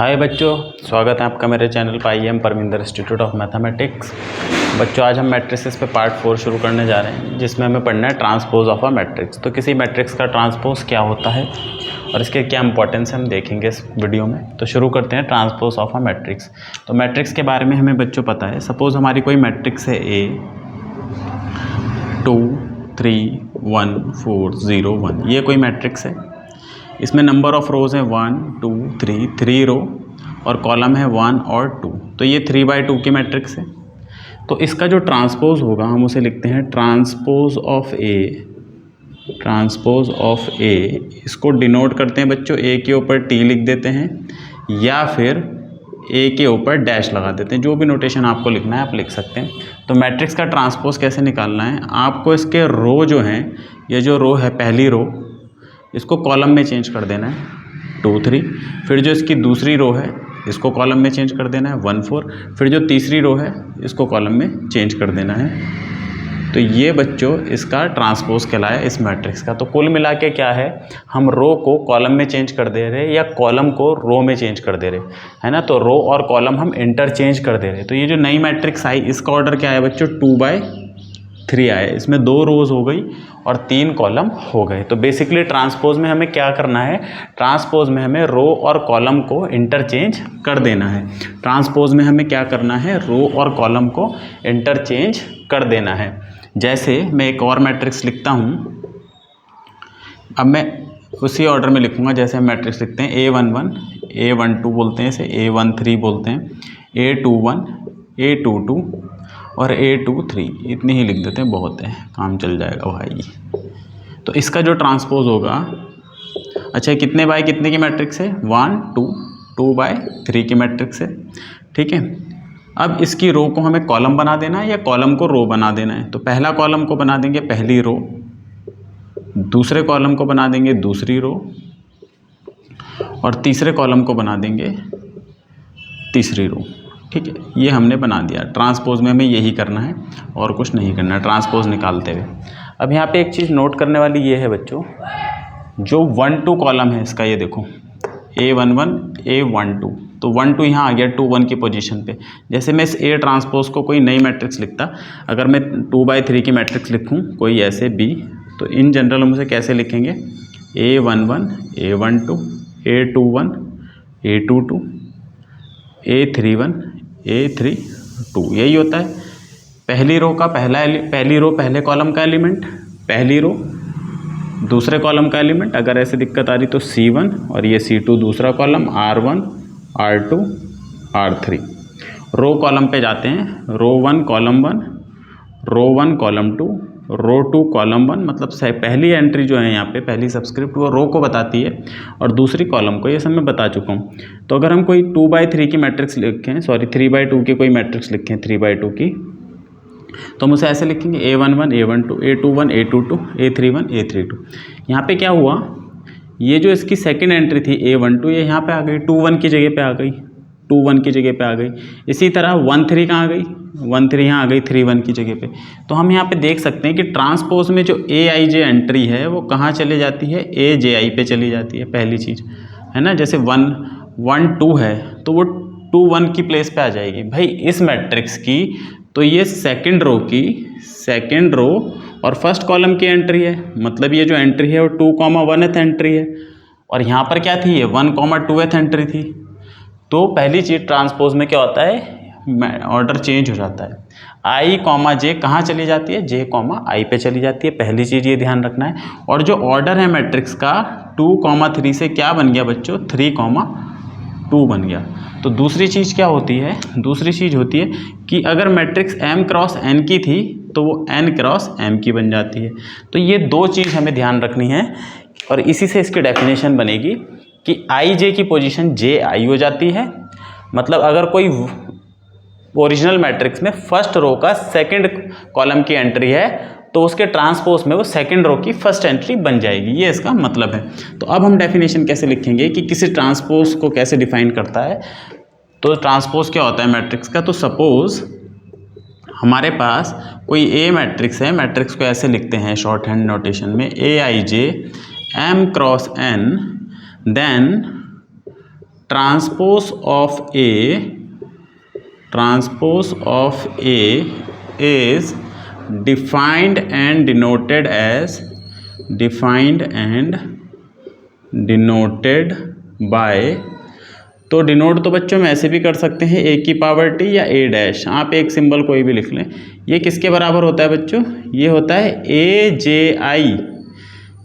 हाय बच्चों, स्वागत है आपका मेरे चैनल पर। I am Parminder, institute of mathematics. बच्चों, आज हम मैट्रिसेस पे पार्ट 4 शुरू करने जा रहे हैं, जिसमें हमें पढ़ना है ट्रांसपोज ऑफ अ मैट्रिक्स। तो किसी मैट्रिक्स का ट्रांसपोज क्या होता है और इसके क्या इंपॉर्टेंस है हम देखेंगे इस वीडियो में। तो शुरू करते हैं ट्रांसपोज ऑफ अ मैट्रिक्स। तो मैट्रिक्स के बारे में हमें बच्चों पता है। सपोज हमारी कोई मैट्रिक्स है ए 2 3 1 4 0 1, ये कोई मैट्रिक्स है। इसमें नंबर ऑफ़ रोज़ है 1 2 3 रो और कॉलम है 1 और 2। तो ये 3/2 की मैट्रिक्स है। तो इसका जो ट्रांसपोज होगा हम उसे लिखते हैं transpose of A. Transpose of A, इसको डिनोट करते हैं बच्चों, ए के ऊपर टी लिख देते हैं या फिर ए के ऊपर डैश लगा देते हैं। जो भी नोटेशन आपको लिखना है आप लिख सकते हैं। तो मैट्रिक्स का ट्रांसपोज कैसे निकालना है, आपको इसके रो जो हैं, ये जो रो है पहली रो, इसको कॉलम में चेंज कर देना है 2 3। फिर जो इसकी दूसरी रो है इसको कॉलम में चेंज कर देना है 1 4। फिर जो तीसरी रो है इसको कॉलम में चेंज कर देना है। तो ये बच्चों इसका ट्रांसपोज कहलाया इस मैट्रिक्स का। तो कुल मिला के क्या है, हम रो को कॉलम में चेंज कर दे रहे या कॉलम को रो में चेंज कर दे रहे, है ना। तो रो और कॉलम हम इंटरचेंज कर दे रहे। तो ये जो नई मैट्रिक्स आई इसका ऑर्डर क्या है बच्चों, 2/3 आया। इसमें 2 रोज़ हो गई और 3 कॉलम हो गए। तो बेसिकली ट्रांसपोज में हमें क्या करना है, ट्रांसपोज में हमें रो और कॉलम को इंटरचेंज कर देना है। ट्रांसपोज में हमें क्या करना है, रो और कॉलम को इंटरचेंज कर देना है। जैसे मैं एक और मैट्रिक्स लिखता हूँ, अब मैं उसी ऑर्डर में लिखूँगा जैसे हम मैट्रिक्स लिखते हैं। A11 A12 बोलते हैं इसे, A13 बोलते हैं, A21 A22 और A23, इतनी ही लिख देते हैं, बहुत है, काम चल जाएगा भाई। तो इसका जो ट्रांसपोज होगा, अच्छा कितने बाय कितने की मैट्रिक्स है, 1 2 2/3 की मैट्रिक्स है, ठीक है। अब इसकी रो को हमें कॉलम बना देना है या कॉलम को रो बना देना है। तो पहला कॉलम को बना देंगे पहली रो, दूसरे कॉलम को बना देंगे दूसरी रो और तीसरे कॉलम को बना देंगे तीसरी रो, ठीक है। ये हमने बना दिया। ट्रांसपोज में हमें यही करना है और कुछ नहीं करना है ट्रांसपोज निकालते हुए। अब यहाँ पे एक चीज़ नोट करने वाली ये है बच्चों, जो 1 2 कॉलम है इसका, ये देखो A11 A12, तो 1 2 यहाँ आ गया 2 1 की पोजीशन पे। जैसे मैं इस A ट्रांसपोज को कोई नई मैट्रिक्स लिखता, अगर मैं 2/3 की मैट्रिक्स लिखूँ कोई ऐसे B, तो इन जनरल हम उसे कैसे लिखेंगे, A11 A12 A21 A22 A31 A32, यही होता है। पहली रो का पहली रो पहले कॉलम का एलिमेंट, पहली रो दूसरे कॉलम का एलिमेंट। अगर ऐसे दिक्कत आ रही तो C1 और ये C2 दूसरा column, R1 R2 R3। Row column पे जाते हैं, रो 1 कॉलम 1, रो 1 कॉलम 2, रो 2 कॉलम 1। मतलब पहली एंट्री जो है यहाँ पे, पहली सबस्क्रिप्ट वो रो को बताती है और दूसरी कॉलम को, ये सब मैं बता चुका हूँ। तो अगर हम कोई 2/3 की मैट्रिक्स लिखें, सॉरी 3/2 की कोई मैट्रिक्स लिखें, 3/2 की, तो हम उसे ऐसे लिखेंगे A11 A12 A21 A22 A31 A32। यहाँ पे क्या हुआ, ये जो इसकी सेकंड एंट्री थी A12, ये यहाँ पे आ गई 21 की जगह पे आ गई, 21 की जगह पे आ गई। इसी तरह 13 कहाँ आ गई, 13 यहाँ आ गई 31 की जगह पे। तो हम यहाँ पे देख सकते हैं कि ट्रांसपोज में जो AIJ एंट्री है वो कहाँ चली जाती है, AJI पे चली जाती है, पहली चीज़ है ना। जैसे 1 1 2 है तो वो 2 1 की प्लेस पे आ जाएगी भाई इस मैट्रिक्स की। तो ये सेकंड रो की सेकंड रो और फर्स्ट कॉलम की एंट्री है, मतलब ये जो एंट्री है वो 2,1th एंट्री है। और यहाँ पर क्या थी, ये 1,2th एंट्री थी। तो पहली चीज़ ट्रांसपोज में क्या होता है, ऑर्डर चेंज हो जाता है। I, J कहाँ चली जाती है, J, I पे चली जाती है। पहली चीज़ ये ध्यान रखना है। और जो ऑर्डर है मैट्रिक्स का 2, 3 से क्या बन गया बच्चों, 3, 2 बन गया। तो दूसरी चीज़ क्या होती है, दूसरी चीज़ होती है कि अगर मैट्रिक्स M क्रॉस N की थी तो वो N क्रॉस M की बन जाती है। तो ये 2 चीज़ हमें ध्यान रखनी है और इसी से इसकी डेफिनेशन बनेगी कि IJ की पोजीशन JI हो जाती है। मतलब अगर कोई ओरिजिनल मैट्रिक्स में फर्स्ट रो का सेकंड कॉलम की एंट्री है तो उसके ट्रांसपोज में वो सेकंड रो की फर्स्ट एंट्री बन जाएगी, ये इसका मतलब है। तो अब हम डेफिनेशन कैसे लिखेंगे कि किसी ट्रांसपोज को कैसे डिफाइन करता है। तो ट्रांसपोज क्या होता है मैट्रिक्स का, तो सपोज हमारे पास कोई A मैट्रिक्स है, मैट्रिक्स को ऐसे लिखते हैं शॉर्ट हैंड नोटेशन में, AIJ M cross N then transpose of A is defined and denoted by, तो डिनोट तो बच्चों में ऐसे भी कर सकते हैं ए की पावर टी या ए डैश, आप एक सिंबल कोई भी लिख लें। ये किसके बराबर होता है बच्चों, ये होता है ए जे आई।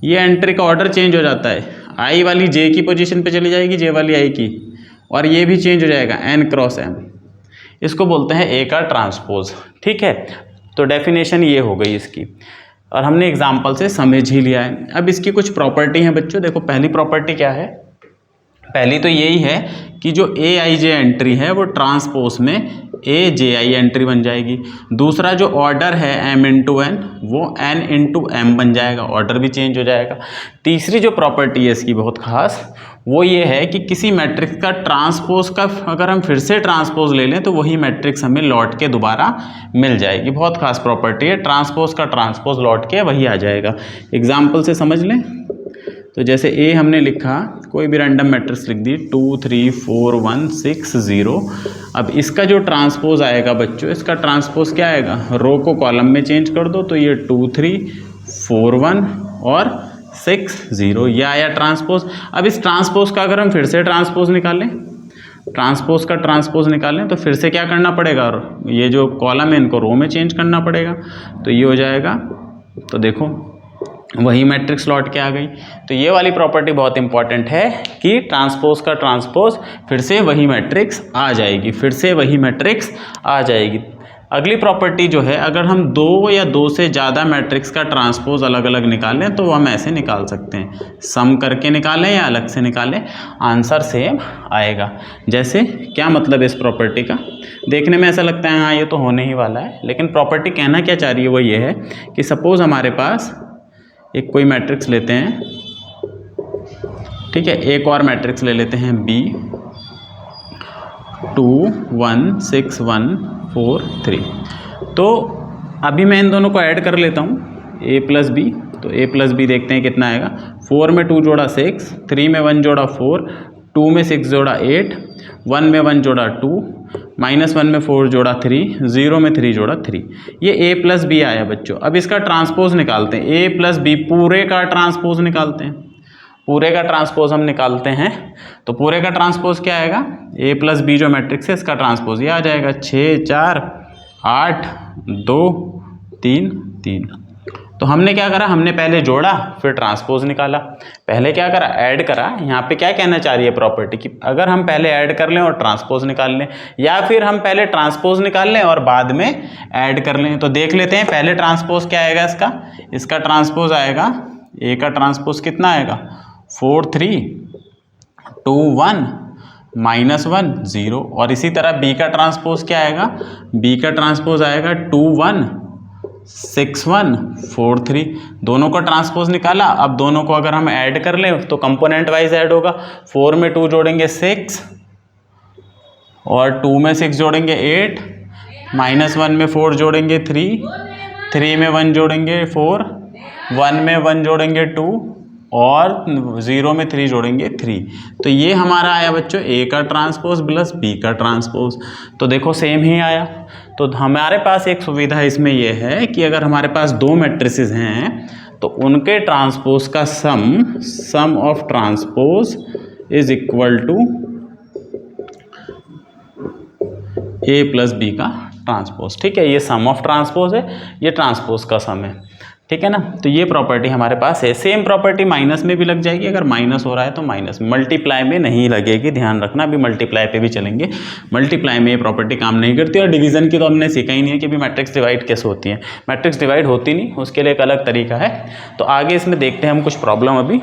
ये एंट्री का ऑर्डर चेंज हो जाता है, आई वाली जे की पोजीशन पे चली जाएगी, जे वाली आई की, और ये भी चेंज हो जाएगा एन क्रॉस एम। इसको बोलते हैं ए का ट्रांसपोज। ठीक है, तो डेफिनेशन ये हो गई इसकी, और हमने एग्जाम्पल से समझ ही लिया है। अब इसकी कुछ प्रॉपर्टी हैं बच्चों। देखो पहली प्रॉपर्टी क्या है, पहली तो यही है कि जो ए आई जे एंट्री है वो ट्रांसपोज में ए जे आई एंट्री बन जाएगी। दूसरा जो ऑर्डर है एम इंटू एन, वो एन इंटू एम बन जाएगा, ऑर्डर भी चेंज हो जाएगा। तीसरी जो प्रॉपर्टी है इसकी बहुत खास, वो ये है कि किसी मैट्रिक्स का ट्रांसपोज का अगर हम फिर से ट्रांसपोज ले लें तो वही मैट्रिक्स हमें लौट के दोबारा मिल जाएगी। बहुत खास प्रॉपर्टी है, ट्रांसपोज का ट्रांसपोज लौट के वही आ जाएगा। एग्जाम्पल से समझ लें, तो जैसे ए हमने लिखा, कोई भी रैंडम मैट्रिक्स लिख दी 2 3 4 1 6 0। अब इसका जो ट्रांसपोज आएगा बच्चों, इसका ट्रांसपोज क्या आएगा, रो को कॉलम में चेंज कर दो तो ये 2 3 4 1 और 6 0, ये आया ट्रांसपोज। अब इस ट्रांसपोज का अगर हम फिर से ट्रांसपोज निकालें, ट्रांसपोज का ट्रांसपोज निकालें तो फिर से क्या करना पड़ेगा, ये जो कॉलम है इनको रो में चेंज करना पड़ेगा, तो ये हो जाएगा। तो देखो वही मैट्रिक्स लौट के आ गई। तो ये वाली प्रॉपर्टी बहुत इंपॉर्टेंट है कि ट्रांसपोज का ट्रांसपोज फिर से वही मैट्रिक्स आ जाएगी, फिर से वही मैट्रिक्स आ जाएगी। अगली प्रॉपर्टी जो है, अगर हम दो या दो से ज़्यादा मैट्रिक्स का ट्रांसपोज अलग अलग निकालें तो हम ऐसे निकाल सकते हैं, सम करके निकालें या अलग से निकालें, आंसर सेम आएगा। जैसे क्या मतलब है इस प्रॉपर्टी का, देखने में ऐसा लगता है हाँ ये तो होने ही वाला है, लेकिन प्रॉपर्टी कहना क्या चाह रही है वो ये है कि सपोज हमारे पास एक कोई मैट्रिक्स लेते हैं, ठीक है, एक और मैट्रिक्स ले लेते हैं B 2 1 6 1 4 3। तो अभी मैं इन दोनों को ऐड कर लेता हूँ, A प्लस बी, तो A प्लस बी देखते हैं कितना आएगा। 4 में 2 जोड़ा 6, 3 में 1 जोड़ा 4, 2 में 6 जोड़ा 8, 1 में 1 जोड़ा 2, -1 में 4 जोड़ा 3, 0 में 3 जोड़ा 3। ये A प्लस बी आया बच्चों। अब इसका ट्रांसपोज निकालते हैं, A प्लस बी पूरे का ट्रांसपोज निकालते हैं, पूरे का ट्रांसपोज हम निकालते हैं। तो पूरे का ट्रांसपोज क्या आएगा, A प्लस बी जो मैट्रिक्स है इसका ट्रांसपोज ये आ जाएगा 6 4 8 2 3 3। तो हमने क्या करा, हमने पहले जोड़ा फिर ट्रांसपोज निकाला। पहले क्या करा, ऐड करा। यहाँ पे क्या कहना चाह रही है प्रॉपर्टी कि अगर हम पहले ऐड कर लें और ट्रांसपोज निकाल लें, या फिर हम पहले ट्रांसपोज निकाल लें और बाद में ऐड कर लें। तो देख लेते हैं पहले ट्रांसपोज क्या आएगा इसका, इसका ट्रांसपोज आएगा, ए का ट्रांसपोज कितना आएगा 4 3 2 1 -1 0। और इसी तरह बी का ट्रांसपोज क्या आएगा, बी का ट्रांसपोज आएगा 2 1 6 1 4 3। दोनों का ट्रांसपोज निकाला। अब दोनों को अगर हम ऐड कर लें तो कंपोनेंट वाइज ऐड होगा। 4 में 2 जोड़ेंगे 6 और 2 में 6 जोड़ेंगे 8, -1 में 4 जोड़ेंगे 3, 3 में 1 जोड़ेंगे 4, 1 में 1 जोड़ेंगे 2 और 0 में 3 जोड़ेंगे 3। तो ये हमारा आया बच्चों A का ट्रांसपोज प्लस B का ट्रांसपोज। तो देखो सेम ही आया। तो हमारे पास एक सुविधा इसमें यह है कि अगर हमारे पास दो मैट्रिसेस हैं तो उनके ट्रांसपोज का sum of transpose is equal to A plus B का ट्रांसपोज। ठीक है, ये सम ऑफ ट्रांसपोज है, ये ट्रांसपोज का सम है। ठीक है ना। तो ये प्रॉपर्टी हमारे पास है। सेम प्रॉपर्टी माइनस में भी लग जाएगी, अगर माइनस हो रहा है तो माइनस, मल्टीप्लाई में नहीं लगेगी, ध्यान रखना। अभी मल्टीप्लाई पे भी चलेंगे, मल्टीप्लाई में ये प्रॉपर्टी काम नहीं करती। और डिवीजन की तो हमने सीखा ही नहीं है कि भी मैट्रिक्स डिवाइड कैसे होती है। मैट्रिक्स डिवाइड होती नहीं, उसके लिए एक अलग तरीका है। तो आगे इसमें देखते हैं हम कुछ प्रॉब्लम अभी।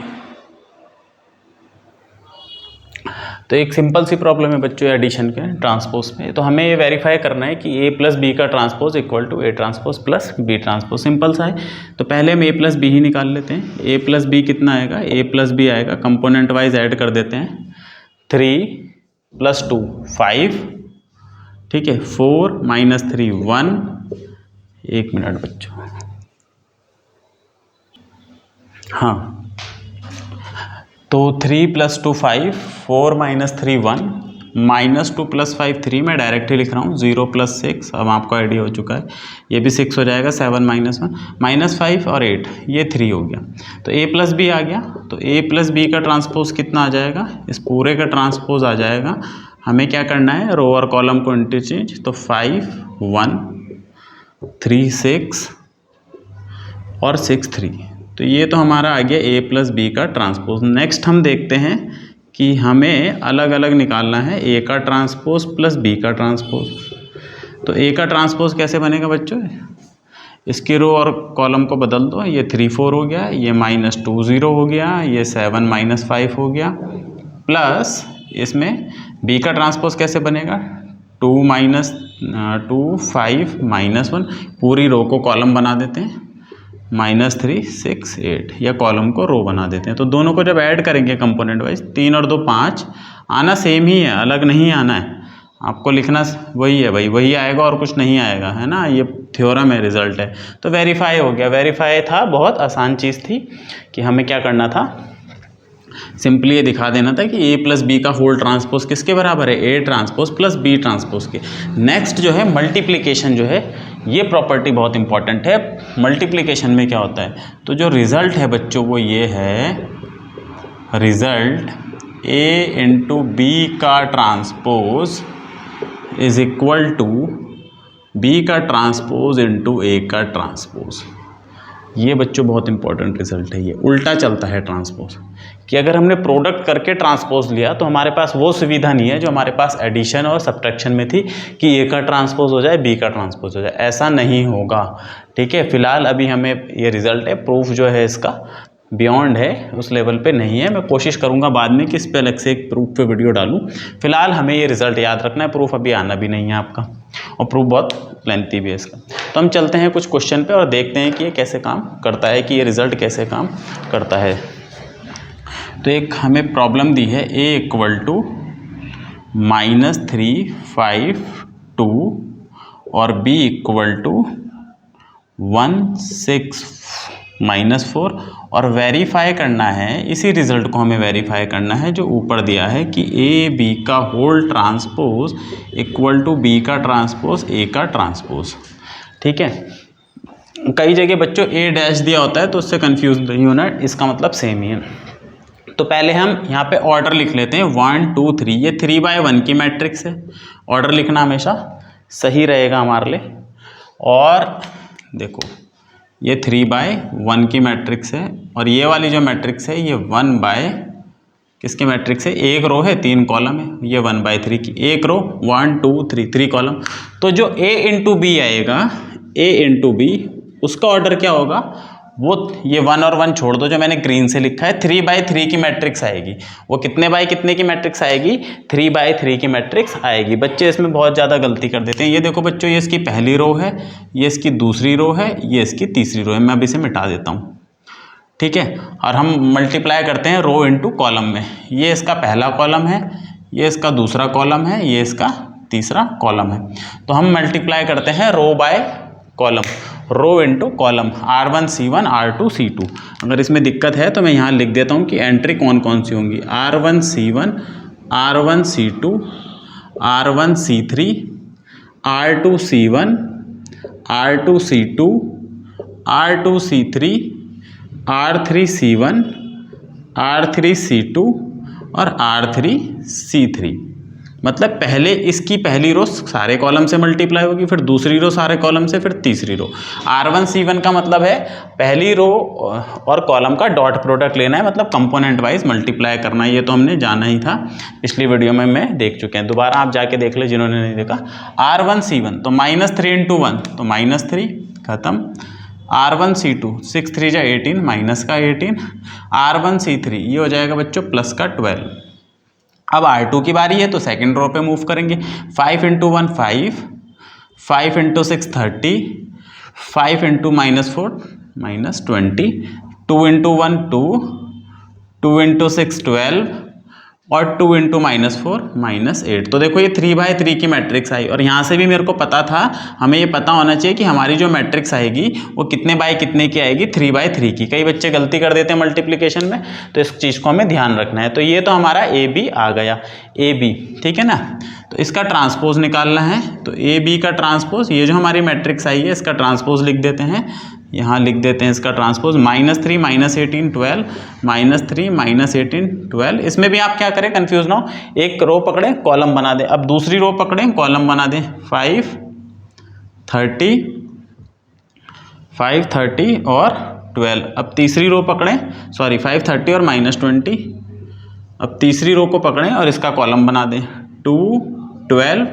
तो एक सिंपल सी प्रॉब्लम है बच्चों एडिशन के ट्रांसपोज में। तो हमें ये वेरीफाई करना है कि A प्लस बी का transpose equal to A transpose plus B transpose. Simple सा है। तो पहले हम A प्लस बी ही निकाल लेते हैं। A प्लस बी कितना आएगा, A प्लस बी आएगा, कंपोनेंट वाइज ऐड कर देते हैं। 3 + 2 5, ठीक है, 4 - 3 1। एक मिनट बच्चों, हाँ। तो 3 + 2 5, 4 - 3 1, -2 + 5 3, मैं डायरेक्ट ही लिख रहा हूँ। 0 + 6, अब आपको आइडिया हो चुका है, ये भी 6 हो जाएगा। 7 - 1 -5 और 8, ये 3 हो गया। तो a + b आ गया। तो a + b का ट्रांसपोज कितना आ जाएगा, इस पूरे का ट्रांसपोज आ जाएगा। हमें क्या करना है, रो और कॉलम को इंटरचेंज। तो 5 1 3 6 और 6 3, तो ये तो हमारा आ गया a + b का ट्रांसपोज। नेक्स्ट हम देखते हैं कि हमें अलग अलग निकालना है a का ट्रांसपोज प्लस b का ट्रांसपोज। तो a का ट्रांसपोज कैसे बनेगा बच्चों, इसकी रो और कॉलम को बदल दो। ये 3 4 हो गया, ये -2 0 हो गया, ये 7 - 5 हो गया, प्लस इसमें b का ट्रांसपोज कैसे बनेगा, 2 - 2 5 -1, पूरी रो को कॉलम बना देते हैं, -3 6 8, या कॉलम को रो बना देते हैं। तो दोनों को जब ऐड करेंगे कंपोनेंट वाइज, 3 और 2 5, आना सेम ही है, अलग नहीं आना है। आपको लिखना वही है भाई, वही आएगा और कुछ नहीं आएगा, है ना, ये थ्योरम है, रिजल्ट है। तो वेरीफाई हो गया। वेरीफाई था, बहुत आसान चीज़ थी कि हमें क्या करना था, सिंपली ये दिखा देना था कि a + b का होल ट्रांसपोज किसके बराबर है, a transpose plus b transpose के। नेक्स्ट जो है मल्टीप्लिकेशन, जो है ये प्रॉपर्टी बहुत इंपॉर्टेंट है। मल्टीप्लिकेशन में क्या होता है, तो जो रिजल्ट है बच्चों वो ये है, रिजल्ट a × b का transpose is equal to b का ट्रांसपोज × a का ट्रांसपोज। ये बच्चों बहुत इंपॉर्टेंट रिजल्ट है। ये उल्टा चलता है ट्रांसपोज, कि अगर हमने प्रोडक्ट करके ट्रांसपोज लिया तो हमारे पास वो सुविधा नहीं है जो हमारे पास एडिशन और सब्ट्रैक्शन में थी, कि ए का ट्रांसपोज हो जाए बी का ट्रांसपोज हो जाए, ऐसा नहीं होगा। ठीक है, फिलहाल अभी हमें ये रिजल्ट है, प्रूफ जो है इसका बियॉन्ड है, उस लेवल पे नहीं है। मैं कोशिश करूंगा बाद में कि इस पे अलग से एक प्रूफ पे वीडियो डालूं। फिलहाल हमें ये रिजल्ट याद रखना है, प्रूफ अभी आना भी नहीं है आपका, और प्रूफ बहुत लेंथी भी है इसका। तो हम चलते हैं कुछ क्वेश्चन पे और देखते हैं कि ये कैसे काम करता है, कि ये रिजल्ट कैसे काम करता है। तो एक हमें प्रॉब्लम दी है, a = -3 5 2 और b = 1 6 -4, और वेरीफाई करना है, इसी रिजल्ट को हमें वेरीफाई करना है जो ऊपर दिया है, कि a b का होल ट्रांसपोज = b का ट्रांसपोज a का ट्रांसपोज। ठीक है, कई जगह बच्चों a' दिया होता है तो उससे कंफ्यूज नहीं होना, इसका मतलब सेम ही है। तो पहले हम यहाँ पे ऑर्डर लिख लेते हैं, 1 2 3, ये 3/1 की मैट्रिक्स है। ऑर्डर लिखना हमेशा सही रहेगा हमारे लिए। और देखो ये 3/1 की मैट्रिक्स है, और ये वाली जो मैट्रिक्स है ये 1/ किसकी मैट्रिक्स है, एक रो है 3 कॉलम है, ये 1/3 की एक रो, 1 2 3 3 कॉलम। तो जो a × b आएगा, a × b, उसका ऑर्डर क्या होगा, वो ये 1 और 1 छोड़ दो, जो मैंने ग्रीन से लिखा है, 3/3 की मैट्रिक्स आएगी। वो कितने बाय कितने की मैट्रिक्स आएगी, 3/3 की मैट्रिक्स आएगी। बच्चे इसमें बहुत ज़्यादा गलती कर देते हैं। ये देखो बच्चों, ये इसकी पहली रो है, ये इसकी दूसरी रो है, ये इसकी तीसरी रो है। मैं अब इसे मिटा देता हूँ। ठीक है, और हम मल्टीप्लाई करते हैं रो × कॉलम में। ये इसका पहला कॉलम है, ये इसका दूसरा कॉलम है, ये इसका तीसरा कॉलम है। तो हम मल्टीप्लाई करते हैं row by column, row × column, r1 c1 r2 c2। अगर इसमें दिक्कत है तो मैं यहाँ लिख देता हूँ कि एंट्री कौन कौन सी होंगी, r1 c1 r1 c2 r1 c3 r2 c1 r2 c2 r2 c3 r3 c1 r3 c2 और r3 c3। मतलब पहले इसकी पहली रो सारे कॉलम से मल्टीप्लाई होगी, फिर दूसरी रो सारे कॉलम से, फिर तीसरी रो। r1 c1 का मतलब है पहली रो और कॉलम का डॉट प्रोडक्ट लेना है, मतलब कंपोनेंट वाइज मल्टीप्लाई करना है। ये तो हमने जाना ही था, पिछली वीडियो में मैं देख चुके हैं, दोबारा आप जाके देख ले जिन्होंने नहीं देखा। r1 c1 तो -3 × 1 तो -3 खत्म। r1 c2 6 3 = 18 माइनस का 18, r1 c3 ये हो जाएगा बच्चों प्लस का 12। अब r2 की बारी है तो सेकंड रो पे मूव करेंगे। 5 × 1 5, 5 × 6 30, 5 × -4 -20, 2 × 1 2, 2 × 6 12, और 2 इंटू -4 -8। तो देखो ये 3/3 की मैट्रिक्स आई, और यहाँ से भी मेरे को पता था, हमें ये पता होना चाहिए कि हमारी जो मैट्रिक्स आएगी वो कितने बाय कितने की आएगी, 3/3 की। कई बच्चे गलती कर देते हैं मल्टीप्लिकेशन में, तो इस चीज़ को हमें ध्यान रखना है। तो ये तो हमारा ए बी आ गया, ए बी, ठीक है ना। तो इसका ट्रांसपोज निकालना है, तो ए बी का ट्रांसपोज, ये जो हमारी मैट्रिक्स आई है इसका ट्रांसपोज लिख देते हैं, यहाँ लिख देते हैं इसका ट्रांसपोज -3 -18 12 -3 -18 12। इसमें भी आप क्या करें, कंफ्यूज ना हो, एक रो पकड़ें कॉलम बना दें, अब दूसरी रो पकड़ें कॉलम बना दें। 5 30 और 12। अब तीसरी रो पकड़ें, सॉरी 5 30 और -20। अब तीसरी रो को पकड़ें और इसका कॉलम बना दें 2 12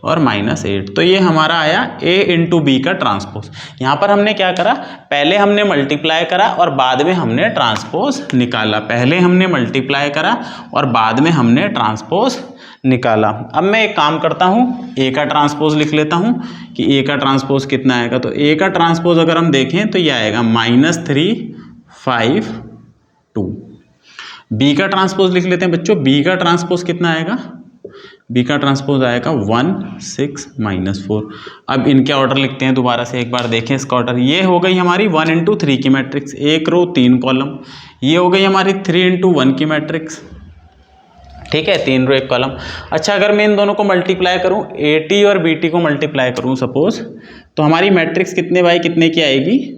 और -8। तो ये हमारा आया A इंटू बी का ट्रांसपोज। यहाँ पर हमने क्या करा, पहले हमने मल्टीप्लाई करा और बाद में हमने ट्रांसपोज निकाला। पहले हमने मल्टीप्लाई करा और बाद में हमने ट्रांसपोज निकाला। अब मैं एक काम करता हूँ, A का ट्रांसपोज लिख लेता हूँ कि A का ट्रांसपोज कितना आएगा। तो A का ट्रांसपोज अगर हम देखें तो ये आएगा -3 5 2। B का ट्रांसपोज लिख लेते हैं बच्चों, B का ट्रांसपोज कितना आएगा, बी का ट्रांसपोज आएगा 1 6 -4। अब इनके ऑर्डर लिखते हैं दोबारा से, एक बार देखें इसका ऑर्डर। ये हो गई हमारी 1 इंटू 3 की मैट्रिक्स, एक रो 3 कॉलम। ये हो गई हमारी 3 इंटू 1 की मैट्रिक्स, ठीक है, 3 रो 1 कॉलम। अच्छा, अगर मैं इन दोनों को मल्टीप्लाई करूं, AT और BT को मल्टीप्लाई करूं सपोज, तो हमारी मैट्रिक्स कितने बाई कितने की आएगी,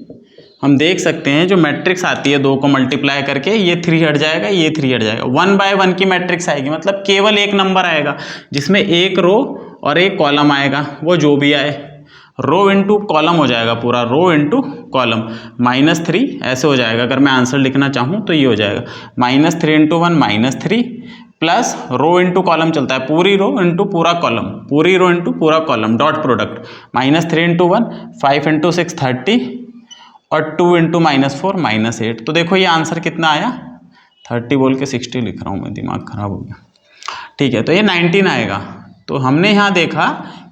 हम देख सकते हैं जो मैट्रिक्स आती है 2 को मल्टीप्लाई करके, ये 3 हट जाएगा, ये 3 हट जाएगा, 1/1 की मैट्रिक्स आएगी। मतलब केवल एक नंबर आएगा जिसमें एक रो और एक कॉलम आएगा, वो जो भी आए, रो इंटू कॉलम हो जाएगा पूरा, रो इंटू कॉलम। -3 ऐसे हो जाएगा, अगर मैं आंसर लिखना चाहूँ तो ये हो जाएगा -3 into 1 -3 plus rho into column चलता है, पूरी रो इंटू पूरा कॉलम, पूरी रो इंटू पूरा column, dot product, -3 into 1 5 into 6 30 और 2 इंटू -4 -8। तो देखो ये आंसर कितना आया, 30 बोल के 60 लिख रहा हूँ मैं, दिमाग खराब हो गया, ठीक है। तो ये 19 आएगा। तो हमने यहाँ देखा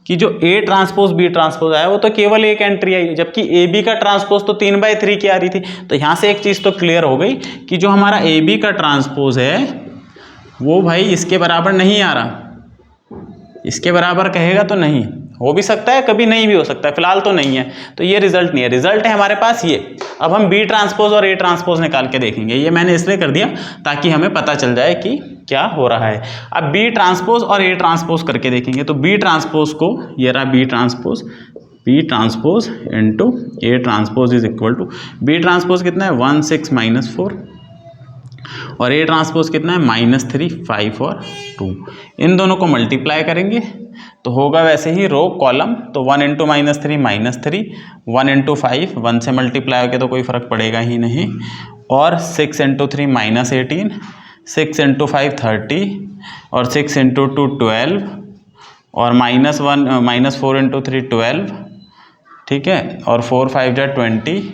कि जो A ट्रांसपोज B ट्रांसपोज आया वो तो केवल एक एंट्री आई, जबकि AB का ट्रांसपोज तो 3/3 की आ रही थी। तो यहाँ से एक चीज़ तो क्लियर हो गई कि जो हमारा AB का ट्रांसपोज है वो भाई इसके बराबर नहीं आ रहा, इसके बराबर कहेगा तो नहीं, हो भी सकता है कभी नहीं भी हो सकता है, फिलहाल तो नहीं है। तो ये रिजल्ट नहीं है, रिजल्ट है हमारे पास ये। अब हम B ट्रांसपोज और A ट्रांसपोज निकाल के देखेंगे, ये मैंने इसलिए कर दिया ताकि हमें पता चल जाए कि क्या हो रहा है। अब B ट्रांसपोज और A ट्रांसपोज करके देखेंगे। तो B ट्रांसपोज को, ये रहा B transpose into A transpose is equal to, B transpose कितना है 1 6 -4 और A ट्रांसपोज कितना है -3 5 और 2। इन दोनों को मल्टीप्लाई करेंगे तो होगा वैसे ही रो कॉलम, तो 1 इंटू -3 -3, 1 इंटू 5, 1 से मल्टीप्लाई होकर तो कोई फर्क पड़ेगा ही नहीं, और 6 इंटू 3 -18, 6 इंटू 5 30 और 6 इंटू 2 12 और -4 इंटू 3 12, ठीक है, और 4 5 जा 20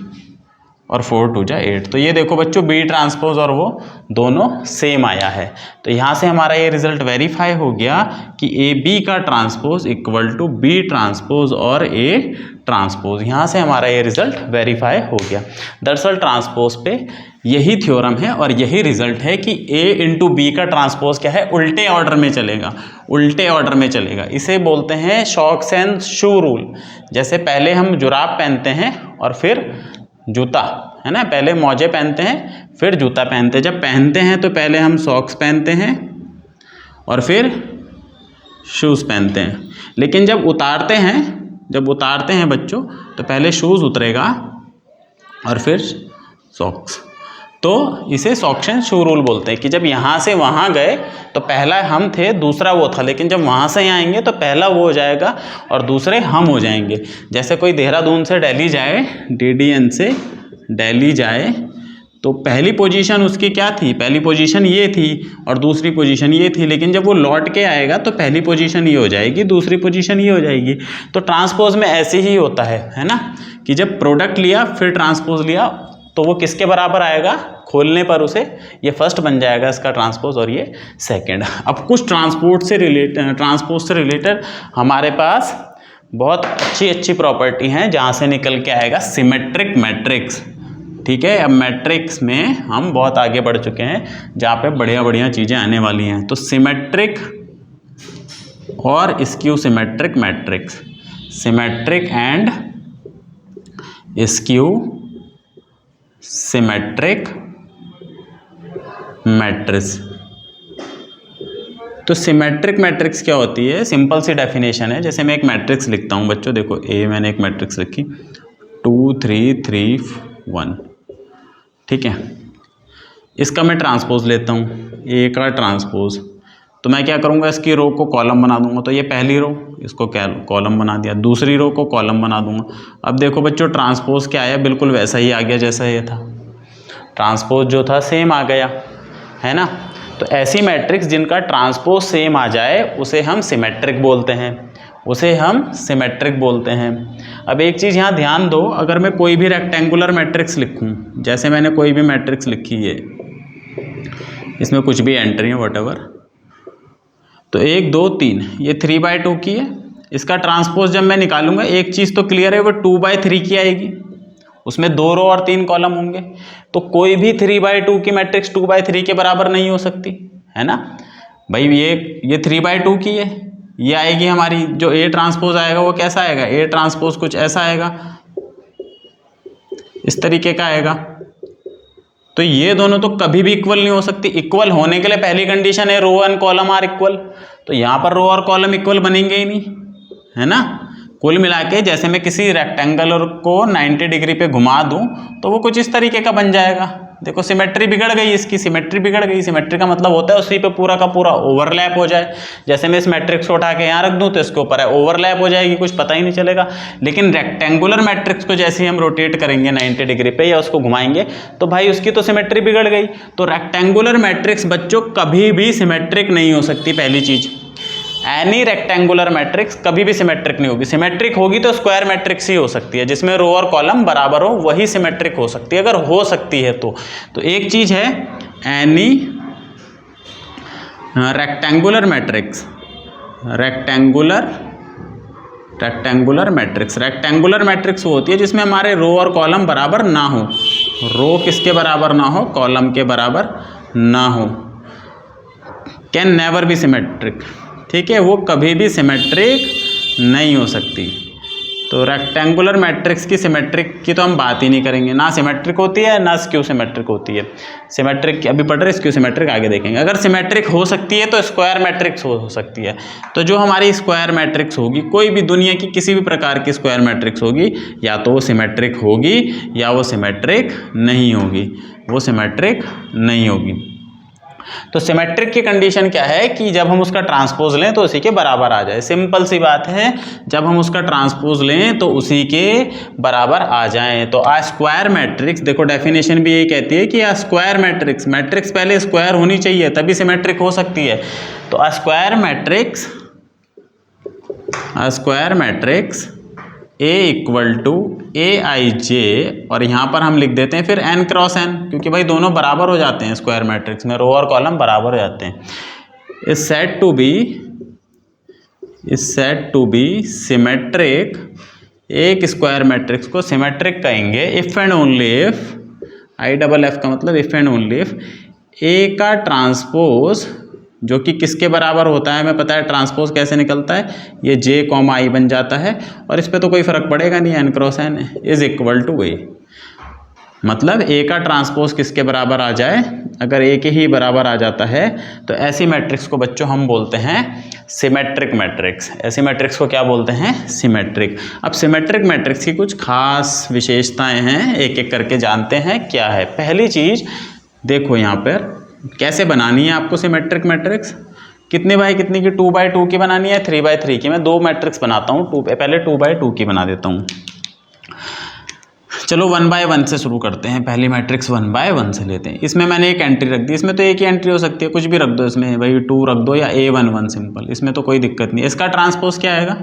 और 4 2 जा 8। तो ये देखो बच्चों B ट्रांसपोज और वो दोनों सेम आया है। तो यहाँ से हमारा ये रिजल्ट वेरीफाई हो गया कि AB का transpose equal to B transpose और A ट्रांसपोज। यहाँ से हमारा ये रिजल्ट वेरीफाई हो गया। दरअसल ट्रांसपोज पे यही थ्योरम है और यही रिजल्ट है कि A इंटू B का ट्रांसपोज क्या है, उल्टे ऑर्डर में चलेगा, उल्टे ऑर्डर में चलेगा। इसे बोलते हैं सॉक्स एंड शू रूल। जैसे पहले हम जुराब पहनते हैं और फिर जूता, है ना, पहले मोजे पहनते हैं फिर जूता पहनते हैं। जब पहनते हैं तो पहले हम सॉक्स पहनते हैं और फिर शूज़ पहनते हैं, लेकिन जब उतारते हैं बच्चों तो पहले शूज़ उतरेगा और फिर सॉक्स। तो इसे सॉक्स एंड शू रूल बोलते हैं कि जब यहाँ से वहाँ गए तो पहला हम थे, दूसरा वो था, लेकिन जब वहाँ से यहाँ आएंगे तो पहला वो हो जाएगा और दूसरे हम हो जाएंगे। जैसे कोई देहरादून से दिल्ली जाए, DDN से दिल्ली जाए, तो पहली पोजीशन उसकी क्या थी, पहली पोजीशन ये थी और दूसरी पोजीशन ये थी, लेकिन जब वो लौट के आएगा तो पहली पोजीशन ये हो जाएगी, दूसरी पोजीशन ये हो जाएगी। तो ट्रांसपोज में ऐसे ही होता है ना, कि जब प्रोडक्ट लिया फिर ट्रांसपोज लिया तो वो किसके बराबर आएगा, खोलने पर उसे ये फर्स्ट बन जाएगा इसका ट्रांसपोज और ये सेकंड। अब कुछ ट्रांसपोज से रिलेटेड हमारे पास बहुत अच्छी प्रॉपर्टी हैं जहाँ से निकल के आएगा सिमेट्रिक मैट्रिक्स। ठीक है। अब मैट्रिक्स में हम बहुत आगे बढ़ चुके हैं जहाँ पे बढ़िया बढ़िया चीज़ें आने वाली हैं। तो सिमेट्रिक और skew symmetric matrix, symmetric and skew symmetric matrix. तो सिमेट्रिक मैट्रिक्स क्या होती है, सिंपल सी डेफिनेशन है। जैसे मैं एक मैट्रिक्स लिखता हूँ बच्चों, देखो ए मैंने एक मैट्रिक्स लिखी 2 3 3 1, ठीक है। इसका मैं ट्रांसपोज लेता हूँ, ए का ट्रांसपोज। तो मैं क्या करूँगा, इसकी रो को कॉलम बना दूंगा। तो ये पहली रो, इसको कॉलम बना दिया, दूसरी रो को कॉलम बना दूंगा। अब देखो बच्चों ट्रांसपोज क्या आया, बिल्कुल वैसा ही आ गया जैसा ये था। ट्रांसपोज जो था सेम आ गया, है ना। तो ऐसी मैट्रिक्स जिनका ट्रांसपोज सेम आ जाए उसे हम सिमेट्रिक बोलते हैं, उसे हम सिमेट्रिक बोलते हैं। अब एक चीज़ यहाँ ध्यान दो, अगर मैं कोई भी रेक्टेंगुलर मैट्रिक्स लिखूँ, जैसे मैंने कोई भी मैट्रिक्स लिखी है, इसमें कुछ भी एंट्री है वॉटएवर, तो 1 2 3 ये 3/2 की है। इसका ट्रांसपोज जब मैं निकालूंगा, एक चीज़ तो क्लियर है, वो 2/3 की आएगी, उसमें 2 रो और 3 कॉलम होंगे। तो कोई भी 3/2 की मैट्रिक्स 2/3 के बराबर नहीं हो सकती, है ना भाई। ये 3/2 की है, ये आएगी हमारी। जो ए ट्रांसपोज आएगा वो कैसा आएगा, ए ट्रांसपोज कुछ ऐसा आएगा, इस तरीके का आएगा। तो ये दोनों तो कभी भी इक्वल नहीं हो सकती। इक्वल होने के लिए पहली कंडीशन है row and column are equal. तो यहाँ पर रो और कॉलम इक्वल बनेंगे ही नहीं, है ना। कुल मिला के जैसे मैं किसी रेक्टेंगल को 90 डिग्री पे घुमा दूं तो वो कुछ इस तरीके का बन जाएगा। देखो सिमेट्री बिगड़ गई, इसकी सिमेट्री बिगड़ गई। सिमेट्री का मतलब होता है उसी पे पूरा का पूरा ओवरलैप हो जाए। जैसे मैं इस मैट्रिक्स को उठा के यहाँ रख दूं तो इसके ऊपर है ओवरलैप हो जाएगी, कुछ पता ही नहीं चलेगा। लेकिन रेक्टेंगुलर मैट्रिक्स को जैसे ही हम रोटेट करेंगे 90 डिग्री पे या उसको घुमाएंगे तो भाई उसकी तो सिमेट्री बिगड़ गई। तो रेक्टेंगुलर मैट्रिक्स बच्चों कभी भी सिमेट्रिक नहीं हो सकती। पहली चीज, एनी रेक्टेंगुलर मैट्रिक्स कभी भी सिमेट्रिक नहीं होगी। सिमेट्रिक होगी तो स्क्वायर मैट्रिक्स ही हो सकती है, जिसमें रो और कॉलम बराबर हो, वही सिमेट्रिक हो सकती है, अगर हो सकती है तो। एक चीज है any rectangular matrix, rectangular matrix. Rectangular matrix वो होती है जिसमें हमारे रो और कॉलम बराबर ना हो। रो किसके बराबर ना हो, कॉलम के बराबर ना हो। कैन नेवर बी सिमेट्रिक, ठीक है, वो कभी भी सिमेट्रिक नहीं हो सकती। तो रेक्टेंगुलर मैट्रिक्स की सिमेट्रिक की तो हम बात ही नहीं करेंगे, ना सिमेट्रिक होती है ना स्क्यू सिमेट्रिक होती है। सिमेट्रिक अभी पढ़ रहे, स्क्यू सिमेट्रिक आगे देखेंगे। अगर सिमेट्रिक हो सकती है तो स्क्वायर मैट्रिक्स हो सकती है। तो जो हमारी स्क्वायर मैट्रिक्स होगी, कोई भी दुनिया की किसी भी प्रकार की स्क्वायर मैट्रिक्स होगी, या तो वो सिमेट्रिक होगी या वो सिमेट्रिक नहीं होगी, वो सिमेट्रिक नहीं होगी। तो सिमेट्रिक की कंडीशन क्या है कि जब हम उसका ट्रांसपोज लें तो उसी के बराबर आ जाए। सिंपल सी बात है, जब हम उसका ट्रांसपोज लें तो उसी के बराबर आ जाएं। तो आ स्क्वायर मैट्रिक्स, देखो डेफिनेशन भी यही कहती है कि आ स्क्वायर मैट्रिक्स, मैट्रिक्स पहले स्क्वायर होनी चाहिए तभी सिमेट्रिक हो सकती है। तो a square matrix A equal to AIJ, और यहाँ पर हम लिख देते हैं फिर n क्रॉस n, क्योंकि भाई दोनों बराबर हो जाते हैं स्क्वायर मैट्रिक्स में, रो और कॉलम बराबर हो जाते हैं। Is said to be symmetric. एक स्क्वायर मैट्रिक्स को सिमेट्रिक कहेंगे if and only if, IFF का मतलब if and only if A का ट्रांसपोज, जो कि किसके बराबर होता है हमें पता है, ट्रांसपोज कैसे निकलता है, ये J, I बन जाता है, और इस पे तो कोई फर्क पड़ेगा नहीं, n cross n is equal to A। मतलब A का ट्रांसपोज किसके बराबर आ जाए, अगर A के ही बराबर आ जाता है तो ऐसी मैट्रिक्स को बच्चों हम बोलते हैं सिमेट्रिक मैट्रिक्स। ऐसी मैट्रिक्स को क्या बोलते हैं, सिमेट्रिक। अब सिमेट्रिक मैट्रिक्स की कुछ खास विशेषताएं हैं, एक एक करके जानते हैं क्या है। पहली चीज देखो यहाँ पर कैसे बनानी है आपको सिमेट्रिक मैट्रिक्स। कितने बाय कितनी की, 2/2 की बनानी है, 3/3 की। मैं दो मैट्रिक्स बनाता हूँ, पहले 2/2 की बना देता हूँ। चलो 1/1 से शुरू करते हैं। पहली मैट्रिक्स 1/1 से लेते हैं। इसमें मैंने एक एंट्री रख दी, इसमें तो एक ही एंट्री हो सकती है, कुछ भी रख दो इसमें, भाई 2 रख दो या A11 सिंपल, इसमें तो कोई दिक्कत नहीं। इसका ट्रांसपोज क्या आएगा,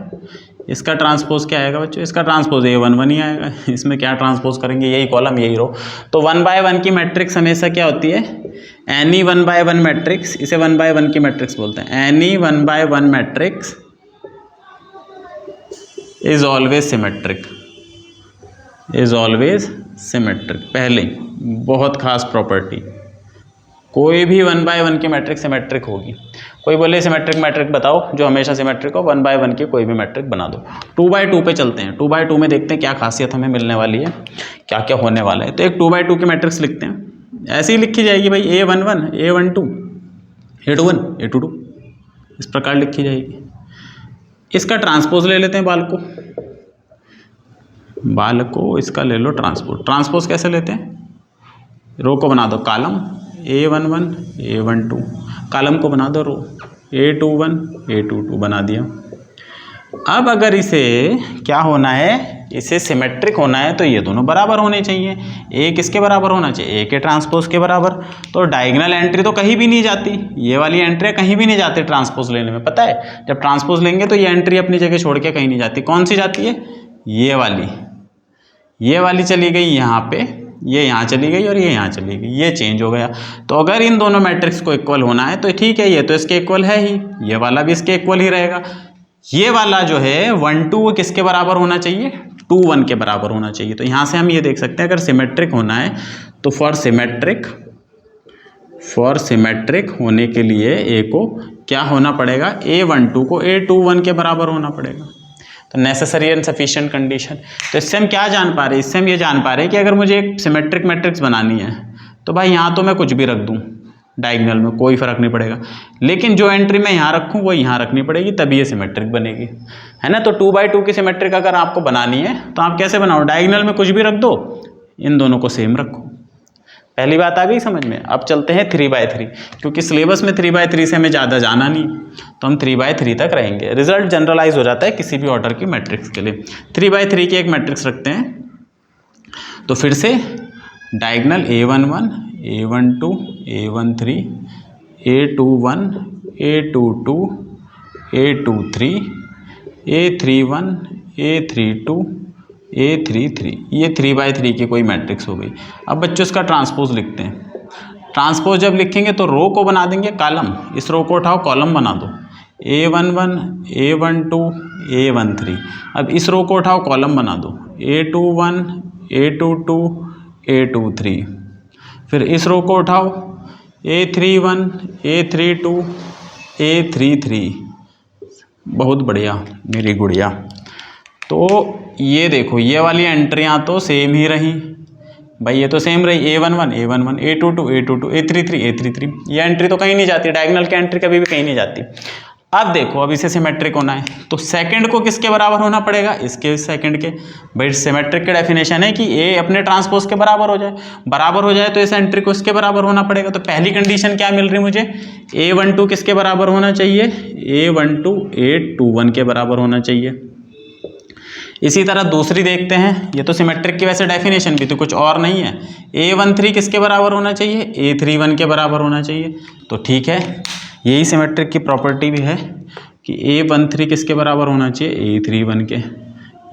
इसका ट्रांसपोज क्या आएगा बच्चों, इसका ट्रांसपोज A11 ही आएगा। इसमें क्या ट्रांसपोज करेंगे, यही कॉलम यही रो। तो 1/1 की मैट्रिक्स हमेशा क्या होती है, एनी 1/1 मैट्रिक्स, इसे 1/1 की मैट्रिक्स बोलते हैं। Any 1/1 matrix is always symmetric, is always symmetric. पहले बहुत खास प्रॉपर्टी, कोई भी 1 बाय 1 की मैट्रिक्स सिमेट्रिक होगी। कोई बोले सिमेट्रिक मैट्रिक बताओ जो हमेशा सिमेट्रिक हो, 1 बाय 1 की कोई भी मैट्रिक बना दो। 2 बाय 2 पे चलते हैं। 2 बाय 2 में देखते हैं क्या खासियत हमें मिलने वाली है, क्या क्या होने वाला है। तो एक 2 बाय 2 की मैट्रिक्स लिखते हैं, ऐसे ही लिखी जाएगी भाई, A11 A12 A21 A22, इस प्रकार लिखी जाएगी। इसका ट्रांसपोज ले लेते हैं बाल को इसका ले लो ट्रांसपोज। ट्रांसपोज कैसे लेते हैं, रो को बना दो कॉलम, A11 A12, कॉलम को बना दो रो, A21 A22 बना दिया। अब अगर इसे क्या होना है, इसे सिमेट्रिक होना है तो ये दोनों बराबर होने चाहिए। ए किसके बराबर होना चाहिए, ए के ट्रांसपोज के बराबर। तो डायगोनल एंट्री तो कहीं भी नहीं जाती, ये वाली एंट्री कहीं भी नहीं जाती ट्रांसपोज लेने में। पता है जब ट्रांसपोज लेंगे तो ये एंट्री अपनी जगह छोड़ के कहीं नहीं जाती। कौन सी जाती है, ये वाली चली गई यहाँ पे, ये यहाँ चली गई और ये यहाँ चली गई, ये चेंज हो गया। तो अगर इन दोनों मैट्रिक्स को इक्वल होना है तो ठीक है, ये तो इसके इक्वल है ही, ये वाला भी इसके इक्वल ही रहेगा। ये वाला जो है 1 2 वो किसके बराबर होना चाहिए, 2 1 के बराबर होना चाहिए। तो यहाँ से हम ये देख सकते हैं अगर सिमेट्रिक होना है तो फॉर सिमेट्रिक होने के लिए ए को क्या होना पड़ेगा, A12 को A21 के बराबर होना पड़ेगा। तो नेसेसरी एंड सफिशिएंट कंडीशन। तो इससे हम क्या जान पा रहे हैं, इससे हम ये जान पा रहे हैं कि अगर मुझे एक सिमेट्रिक मैट्रिक्स बनानी है तो भाई यहाँ तो मैं कुछ भी रख दूँ डायगोनल में, कोई फर्क नहीं पड़ेगा, लेकिन जो एंट्री मैं यहाँ रखूँ वो यहाँ रखनी पड़ेगी, तभी ये सिमेट्रिक बनेगी, है ना। तो 2 बाय 2 की सिमेट्रिक अगर आपको बनानी है तो आप कैसे बनाओ, डायगोनल में कुछ भी रख दो, इन दोनों को सेम रखो। पहली बात आ गई समझ में। अब चलते हैं 3 बाय 3, क्योंकि सिलेबस में 3 बाय 3 से हमें ज़्यादा जाना नहीं, तो हम 3 बाय 3 तक रहेंगे। रिजल्ट जनरलाइज हो जाता है किसी भी ऑर्डर की मैट्रिक्स के लिए। 3 बाय 3 की एक मैट्रिक्स रखते हैं, तो फिर से diagonal A11 A12 A13 A21 A22 A23 A31 A32 A33, ये 3 बाय 3 की कोई मैट्रिक्स हो गई। अब बच्चों इसका ट्रांसपोज लिखते हैं। ट्रांसपोज जब लिखेंगे तो रो को बना देंगे कॉलम, इस रो को उठाओ कॉलम बना दो, A11 A12 A13। अब इस रो को उठाओ कॉलम बना दो, A21 A22 A23। फिर इस रो को उठाओ A31 A32 A33। बहुत बढ़िया मेरी गुड़िया। तो ये देखो ये वाली एंट्रियाँ तो सेम ही रही भाई, ये तो सेम रही, A11 A11 A22 A22 A33 A33, ये एंट्री तो कहीं नहीं जाती, डायगोनल की एंट्री कभी भी कहीं नहीं जाती। अब देखो अब इसे सिमेट्रिक होना है तो सेकंड को किसके बराबर होना पड़ेगा, इसके सेकंड के। भाई सिमेट्रिक की डेफिनेशन है कि ए अपने ट्रांसपोज के बराबर हो जाए तो इस एंट्री को इसके बराबर होना पड़ेगा। तो पहली कंडीशन क्या मिल रही मुझे, A12 किसके बराबर होना चाहिए, A12 A21 के बराबर होना चाहिए। इसी तरह दूसरी देखते हैं, ये तो सिमेट्रिक की वैसे डेफिनेशन भी तो कुछ और नहीं है। A13 किसके बराबर होना चाहिए, A31 के बराबर होना चाहिए। तो ठीक है, यही सिमेट्रिक की प्रॉपर्टी भी है कि A13 किसके बराबर होना चाहिए, A31 के।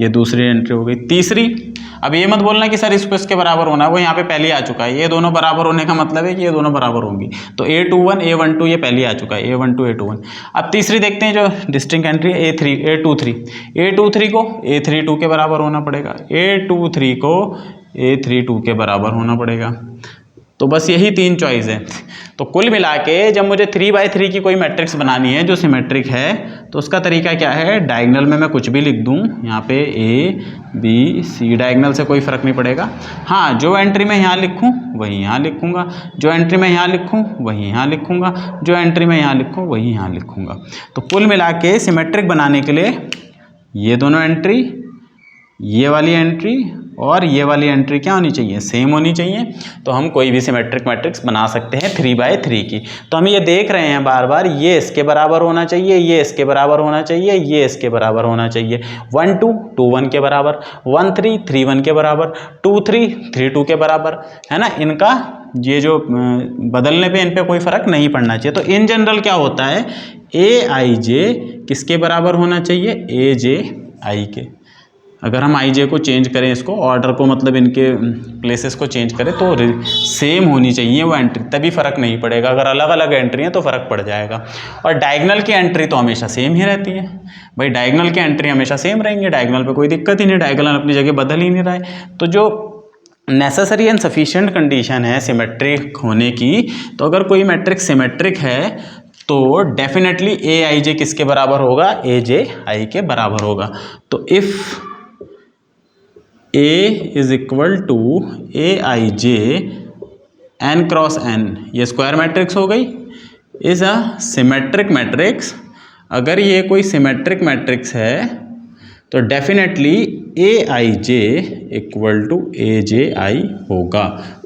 ये दूसरी एंट्री हो गई। तीसरी, अब ये मत बोलना कि सर इसको इसके बराबर होना है, वो यहाँ पे पहले आ चुका है। ये दोनों बराबर होने का मतलब है कि ये दोनों बराबर होंगी। तो A21 A12 ये पहले आ चुका है, A12 A21। अब तीसरी देखते हैं जो डिस्टिंक्ट एंट्री है A23 को A32 के बराबर होना पड़ेगा, A23 को A32 के बराबर होना पड़ेगा। तो बस यही 3 चॉइस है। तो कुल मिला के जब मुझे 3 बाय 3 की कोई मैट्रिक्स बनानी है जो सिमेट्रिक है तो उसका तरीका क्या है, डायगोनल में मैं कुछ भी लिख दूं, यहाँ पे A B C, डायगोनल से कोई फर्क नहीं पड़ेगा। हाँ, जो एंट्री मैं यहाँ लिखूँ वही यहाँ लिखूँगा, जो एंट्री मैं यहाँ लिखूँ वही यहाँ लिखूँगा, जो एंट्री मैं यहाँ लिखूँ वही यहाँ लिखूँगा। तो कुल मिला के सिमेट्रिक बनाने के लिए ये दोनों एंट्री, ये वाली एंट्री और ये वाली एंट्री क्या होनी चाहिए, सेम होनी चाहिए। तो हम कोई भी सिमेट्रिक मैट्रिक्स बना सकते हैं 3 बाय 3 की। तो हम ये देख रहे हैं बार बार, ये इसके बराबर होना चाहिए, ये इसके बराबर होना चाहिए, ये इसके बराबर होना चाहिए। 1 2 2 1 के बराबर, 1 3 3 1 के बराबर, 2 3 3 2 के बराबर, है ना। इनका ये जो बदलने पे इन पे कोई फर्क नहीं पड़ना चाहिए। तो इन जनरल क्या होता है, AIJ किसके बराबर होना चाहिए, AJI के। अगर हम आई जे को चेंज करें, इसको ऑर्डर को मतलब इनके प्लेसेस को चेंज करें तो सेम होनी चाहिए वो एंट्री, तभी फ़र्क नहीं पड़ेगा। अगर अलग अलग एंट्री है तो फ़र्क पड़ जाएगा। और डायगोनल की एंट्री तो हमेशा सेम ही रहती है भाई, डायगोनल की एंट्री हमेशा सेम रहेंगे, डायगोनल पे कोई दिक्कत ही नहीं, डायगोनल अपनी जगह बदल ही नहीं रहा है। तो जो नेसेसरी एंड सफिशिएंट कंडीशन है सिमेट्रिक होने की। तो अगर कोई मैट्रिक्स सिमेट्रिक है तो डेफिनेटली ए आई जे किसके बराबर होगा, ए जे आई के बराबर होगा। तो if A is equal to A I J N cross N, ये स्क्वायर मैट्रिक्स हो गई, इज अ सिमेट्रिक मैट्रिक्स। अगर ये कोई सिमेट्रिक मैट्रिक्स है तो definitely A I J equal to A J I होगा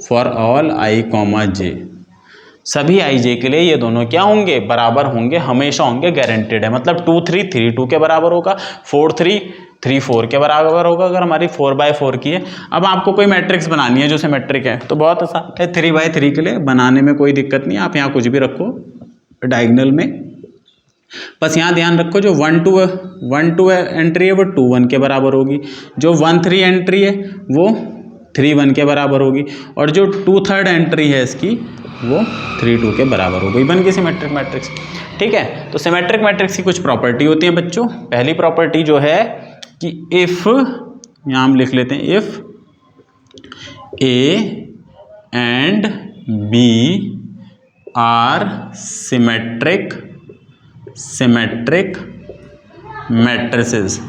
for all I comma J. सभी आई जे के लिए ये दोनों क्या होंगे, बराबर होंगे, हमेशा होंगे, गारंटेड है। मतलब 2 3 3 2 के बराबर होगा, 4 3 3 4 के बराबर होगा अगर हमारी 4/4 की है। अब आपको कोई मैट्रिक्स बनानी है जो सिमेट्रिक है तो बहुत आसान है, 3/3 के लिए बनाने में कोई दिक्कत नहीं है। आप यहाँ कुछ भी रखो डायगोनल में, बस यहाँ ध्यान रखो जो 1 2 एंट्री है वो 2 1 के बराबर होगी, जो 1 3 एंट्री है वो 3 1 के बराबर होगी, और जो 2 3 एंट्री है इसकी वो 3 2 के बराबर हो गई, बन गई सिमेट्रिक मैट्रिक्स। ठीक है, तो सिमेट्रिक मैट्रिक्स की कुछ प्रॉपर्टी होती है बच्चों। पहली प्रॉपर्टी जो है कि इफ, यहाँ हम लिख लेते हैं, if A and B are symmetric matrices.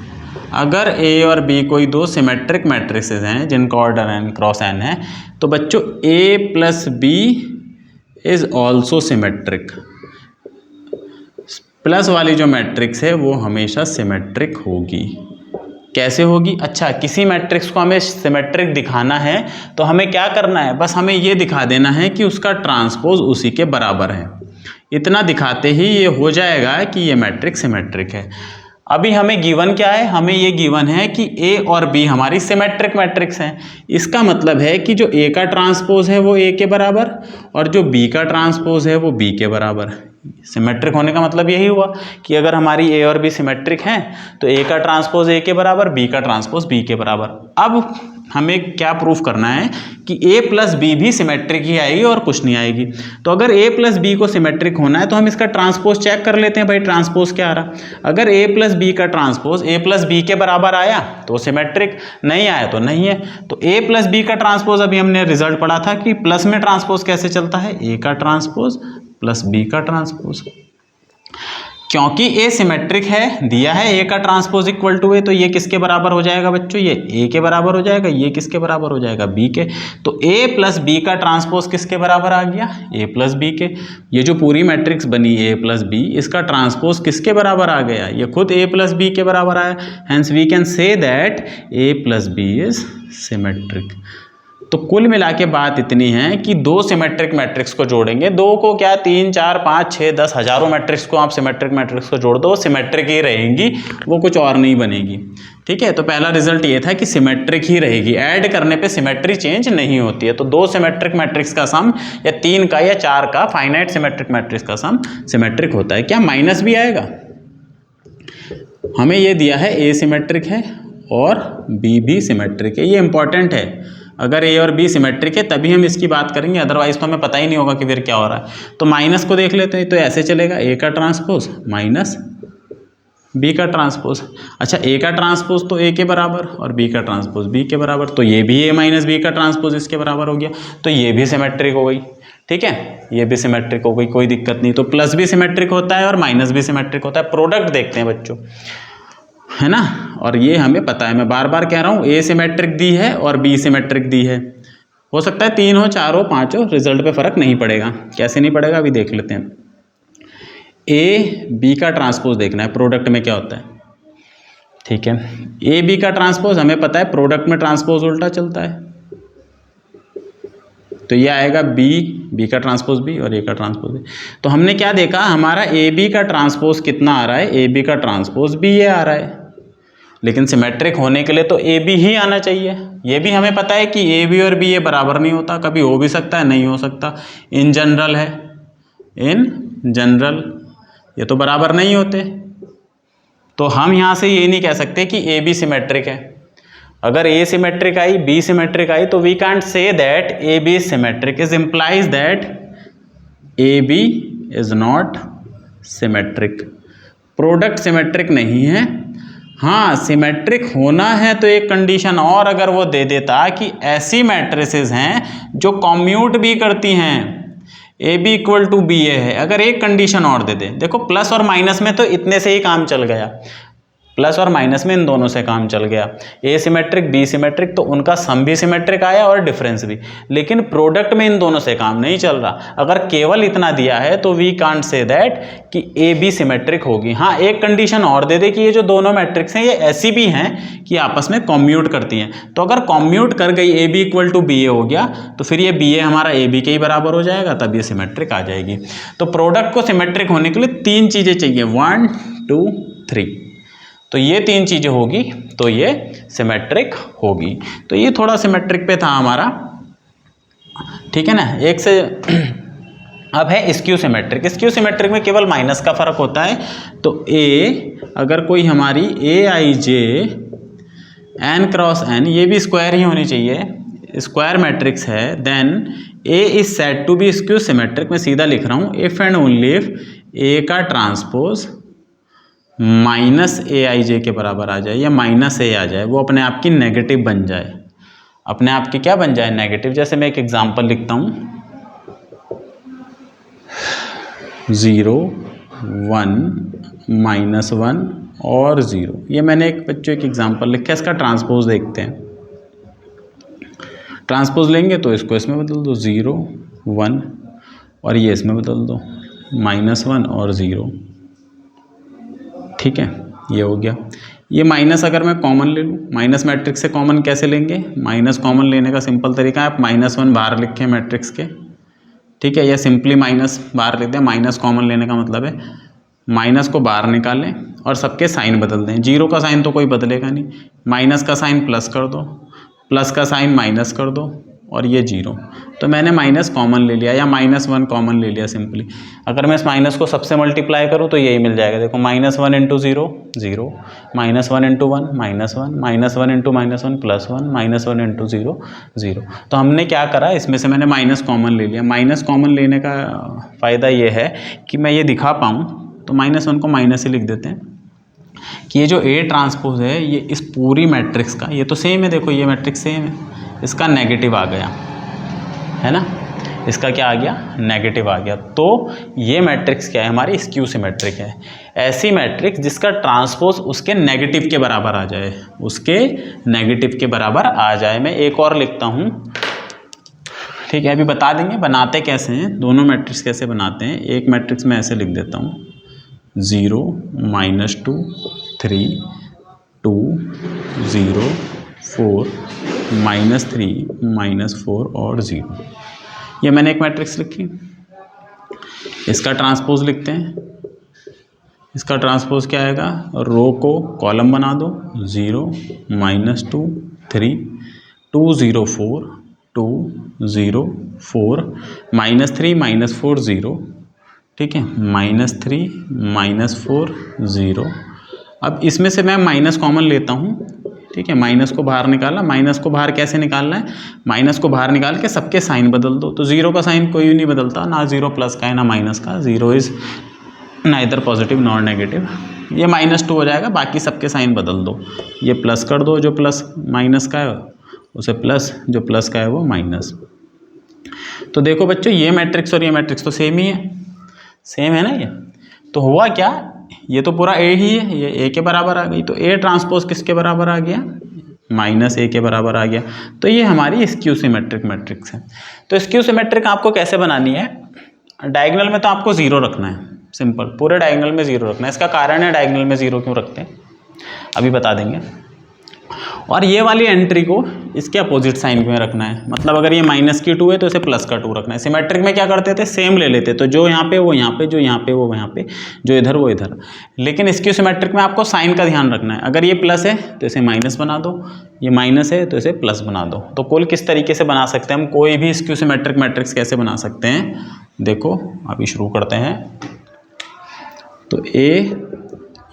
अगर ए और बी कोई दो सिमेट्रिक मैट्रिसेस हैं जिनका ऑर्डर n क्रॉस n है तो बच्चों A plus B is also symmetric. Plus वाली जो मैट्रिक्स है वो हमेशा सिमेट्रिक होगी। कैसे होगी? अच्छा, किसी मैट्रिक्स को हमें सिमेट्रिक दिखाना है तो हमें क्या करना है, बस हमें ये दिखा देना है कि उसका ट्रांसपोज उसी के बराबर है। इतना दिखाते ही ये हो जाएगा कि ये मैट्रिक्स सिमेट्रिक है। अभी हमें गिवन क्या है, हमें ये गिवन है कि ए और बी हमारी सिमेट्रिक मैट्रिक्स हैं। इसका मतलब है कि जो ए का ट्रांसपोज है वो ए के बराबर और जो बी का ट्रांसपोज है वो बी के बराबर। सिमेट्रिक होने का मतलब यही हुआ कि अगर हमारी ए और बी सिमेट्रिक हैं तो ए का ट्रांसपोज ए के बराबर, बी का ट्रांसपोज बी के बराबर। अब हमें क्या प्रूफ करना है कि ए प्लस बी भी सिमेट्रिक ही आएगी और कुछ नहीं आएगी। तो अगर ए प्लस बी को सिमेट्रिक होना है तो हम इसका ट्रांसपोज चेक कर लेते हैं, भाई ट्रांसपोज क्या आ रहा। अगर ए प्लस बी का ट्रांसपोज ए प्लस बी के बराबर आया तो सिमेट्रिक, नहीं आया तो नहीं है। तो ए प्लस बी का ट्रांसपोज, अभी हमने रिजल्ट पढ़ा था कि प्लस में ट्रांसपोज कैसे चलता है, ए का ट्रांसपोज प्लस बी का ट्रांसपोज। क्योंकि ए सिमेट्रिक है, दिया है ए का ट्रांसपोज इक्वल टू ए, तो ये किसके बराबर हो जाएगा बच्चों, ये ए के बराबर हो जाएगा, ये किसके बराबर हो जाएगा, बी के। तो ए प्लस बी का ट्रांसपोज किसके बराबर आ गया, ए प्लस बी के। ये जो पूरी मैट्रिक्स बनी ए प्लस बी, इसका ट्रांसपोज किसके बराबर आ गया, ये खुद ए प्लस बी के बराबर आया। Hence we can say that A plus B is symmetric. तो कुल मिला के बात इतनी है कि दो सिमेट्रिक मैट्रिक्स को जोड़ेंगे, दो को क्या, 3 4 5 6 10 हजारों मैट्रिक्स को आप सिमेट्रिक मैट्रिक्स को जोड़ दो, सिमेट्रिक ही रहेंगी, वो कुछ और नहीं बनेगी। ठीक है, तो पहला रिजल्ट ये था कि सिमेट्रिक ही रहेगी, ऐड करने पे सिमेट्री चेंज नहीं होती है। तो दो सिमेट्रिक मैट्रिक्स का सम या 3 का या 4 का फाइनाइट सिमेट्रिक मैट्रिक्स का सम सिमेट्रिक होता है। क्या माइनस भी आएगा? हमें ये दिया है ए सिमेट्रिक है और बी भी सिमेट्रिक है, ये इंपॉर्टेंट है। अगर ए और बी सिमेट्रिक है तभी हम इसकी बात करेंगे, अदरवाइज तो हमें पता ही नहीं होगा कि फिर क्या हो रहा है। तो माइनस को देख लेते हैं, तो ऐसे चलेगा, ए का ट्रांसपोज माइनस बी का ट्रांसपोज। अच्छा, ए का ट्रांसपोज तो ए के बराबर और बी का ट्रांसपोज बी के बराबर, तो ये भी ए माइनस बी का ट्रांसपोज इसके बराबर हो गया, तो ये भी सिमेट्रिक हो गई। ठीक है, ये भी सिमेट्रिक हो गई, कोई दिक्कत नहीं। तो प्लस भी सिमेट्रिक होता है और माइनस भी सिमेट्रिक होता है। प्रोडक्ट देखते हैं बच्चों, है ना, और ये हमें पता है, मैं बार बार कह रहा हूँ, ए सिमेट्रिक दी है और बी सिमेट्रिक दी है। हो सकता है 3 हो 4 हो 5 हो, रिजल्ट पे फर्क नहीं पड़ेगा। कैसे नहीं पड़ेगा अभी देख लेते हैं। ए बी का ट्रांसपोज देखना है, प्रोडक्ट में क्या होता है। ठीक है, ए बी का ट्रांसपोज हमें पता है, प्रोडक्ट में ट्रांसपोज उल्टा चलता है, तो ये आएगा बी का ट्रांसपोज बी और ए का ट्रांसपोज बी। तो हमने क्या देखा, हमारा ए बी का ट्रांसपोज कितना आ रहा है, ए बी का ट्रांसपोज बी ये आ रहा है, लेकिन सिमेट्रिक होने के लिए तो ए बी ही आना चाहिए। ये भी हमें पता है कि ए बी और बी ये बराबर नहीं होता, कभी हो भी सकता है नहीं हो सकता, इन जनरल है, इन जनरल ये तो बराबर नहीं होते। तो हम यहाँ से ये नहीं कह सकते कि ए बी सिमेट्रिक है। अगर ए सिमेट्रिक आई बी सिमेट्रिक आई तो we can't say that A B is symmetric, is implies that A B is not symmetric. Product symmetric नहीं है, हाँ, सिमेट्रिक होना है तो एक कंडीशन और अगर वो दे देता कि ऐसी मैट्रिसेस हैं जो कॉम्यूट भी करती हैं, A B equal to B A है, अगर एक कंडीशन और दे दे। देखो प्लस और माइनस में तो इतने से ही काम चल गया, प्लस और माइनस में इन दोनों से काम चल गया। ए सिमेट्रिक बी सिमेट्रिक तो उनका सम भी सिमेट्रिक आया और डिफरेंस भी, लेकिन प्रोडक्ट में इन दोनों से काम नहीं चल रहा। अगर केवल इतना दिया है तो वी कांट से दैट कि ए बी सिमेट्रिक होगी। हाँ, एक कंडीशन और दे दे कि ये जो दोनों मैट्रिक्स हैं ये ऐसी भी हैं कि आपस में कॉम्यूट करती हैं। तो अगर कॉम्यूट कर गई A B equal to B A हो गया तो फिर ये बी ए हमारा ए बी के ही बराबर हो जाएगा, तब ये सिमेट्रिक आ जाएगी। तो प्रोडक्ट को सिमेट्रिक होने के लिए तीन चीज़ें चाहिए, 1 2 3। तो ये तीन चीज़ें होगी तो ये सिमेट्रिक होगी। तो ये थोड़ा सिमेट्रिक पे था हमारा, ठीक है ना। एक से अब है स्क्यू सिमेट्रिक। स्क्यू सिमेट्रिक में केवल माइनस का फर्क होता है। तो ए अगर कोई हमारी A I J N cross N, ये भी स्क्वायर ही होनी चाहिए, स्क्वायर मैट्रिक्स है, then A is said to be skew symmetric. मैं सीधा लिख रहा हूँ, if and only if A का ट्रांसपोज माइनस ए आई जे के बराबर आ जाए या माइनस ए आ जाए, वो अपने आप की नेगेटिव बन जाए, अपने आप की क्या बन जाए, नेगेटिव। जैसे मैं एक एग्जांपल लिखता हूँ, 0 1 -1 और 0। ये मैंने एक बच्चों एक एग्जांपल लिखा है, इसका ट्रांसपोज देखते हैं। ट्रांसपोज लेंगे तो इसको इसमें बदल दो, 0 1, और ये इसमें बदल दो, -1 और 0। ठीक है, ये हो गया। ये माइनस अगर मैं कॉमन ले लूँ, माइनस मैट्रिक्स से कॉमन कैसे लेंगे, माइनस कॉमन लेने का सिंपल तरीका है, आप -1 बाहर लिखें मैट्रिक्स के, ठीक है, या सिंपली माइनस बाहर लिख दें। माइनस कॉमन लेने का मतलब है माइनस को बाहर निकालें और सबके साइन बदल दें। 0 का साइन तो कोई बदलेगा नहीं, माइनस का साइन प्लस कर दो, प्लस का साइन माइनस कर दो, और ये 0। तो मैंने माइनस कॉमन ले लिया या -1 कॉमन ले लिया सिंपली। अगर मैं इस माइनस को सबसे मल्टीप्लाई करूँ तो यही मिल जाएगा। देखो, -1 × 0 0, -1 × 1 -1, -1 × -1 +1, -1 × 0 0। तो हमने क्या करा, इसमें से मैंने माइनस कॉमन ले लिया। माइनस कॉमन लेने का फ़ायदा ये है कि मैं ये दिखा पाऊँ, तो -1 को माइनस ही लिख देते हैं कि ये जो ए ट्रांसपोज है ये इस पूरी मैट्रिक्स का, ये तो सेम है, देखो ये मैट्रिक्स सेम है, इसका नेगेटिव आ गया है ना, इसका क्या आ गया, नेगेटिव आ गया। तो ये मैट्रिक्स क्या है, हमारी स्क्यू सिमेट्रिक है। ऐसी मैट्रिक्स जिसका ट्रांसपोज उसके नेगेटिव के बराबर आ जाए, उसके नेगेटिव के बराबर आ जाए। मैं एक और लिखता हूँ, ठीक है, अभी बता देंगे बनाते कैसे हैं, दोनों मैट्रिक्स कैसे बनाते हैं। एक मैट्रिक्स में ऐसे लिख देता हूँ, 0 -2 3 2 0 4 -3 -4 और 0। ये मैंने एक मैट्रिक्स लिखी। इसका ट्रांसपोज लिखते हैं। इसका ट्रांसपोज क्या आएगा, रो को कॉलम बना दो, 0 -2 3 2 0 4 2 0 4 -3 -4 0, ठीक है, -3 -4 0। अब इसमें से मैं माइनस कॉमन लेता हूँ, ठीक है, माइनस को बाहर निकाला। माइनस को बाहर कैसे निकालना है, माइनस को बाहर निकाल के सबके साइन बदल दो। तो 0 का साइन कोई नहीं बदलता, ना 0 प्लस का है ना माइनस का, 0 is neither positive nor negative. ये -2 हो जाएगा, बाकी सबके साइन बदल दो। ये प्लस कर दो, जो प्लस माइनस का है उसे प्लस, जो प्लस का है वो माइनस। तो देखो बच्चों, ये मैट्रिक्स और ये मैट्रिक्स तो सेम ही है, सेम है ना ये। तो हुआ क्या, ये तो पूरा ए ही है, ये ए के बराबर आ गई। तो ए ट्रांसपोज किसके बराबर आ गया, -a के बराबर आ गया। तो ये हमारी स्क्यू सिमेट्रिक मैट्रिक्स है। तो स्क्यू सिमेट्रिक आपको कैसे बनानी है, डायगोनल में तो आपको 0 रखना है, सिंपल, पूरे डायगोनल में 0 रखना है। इसका कारण है डायगोनल में 0 क्यों रखते हैं, अभी बता देंगे। और ये वाली एंट्री को इसके अपोजिट साइन में रखना है, मतलब अगर ये -2 है तो इसे +2 रखना है। सिमेट्रिक में क्या करते थे, सेम ले लेते, तो जो यहाँ पे वो यहाँ पे, जो यहाँ पे वो यहाँ पे, जो इधर वो इधर। लेकिन स्क्यू सिमेट्रिक में आपको साइन का ध्यान रखना है। अगर ये प्लस है तो इसे माइनस बना दो, ये माइनस है तो इसे प्लस बना दो। तो कुल किस तरीके से बना सकते हैं हम कोई भी स्क्यू सिमेट्रिक मैट्रिक्स कैसे बना सकते हैं, देखो अभी शुरू करते हैं। तो ए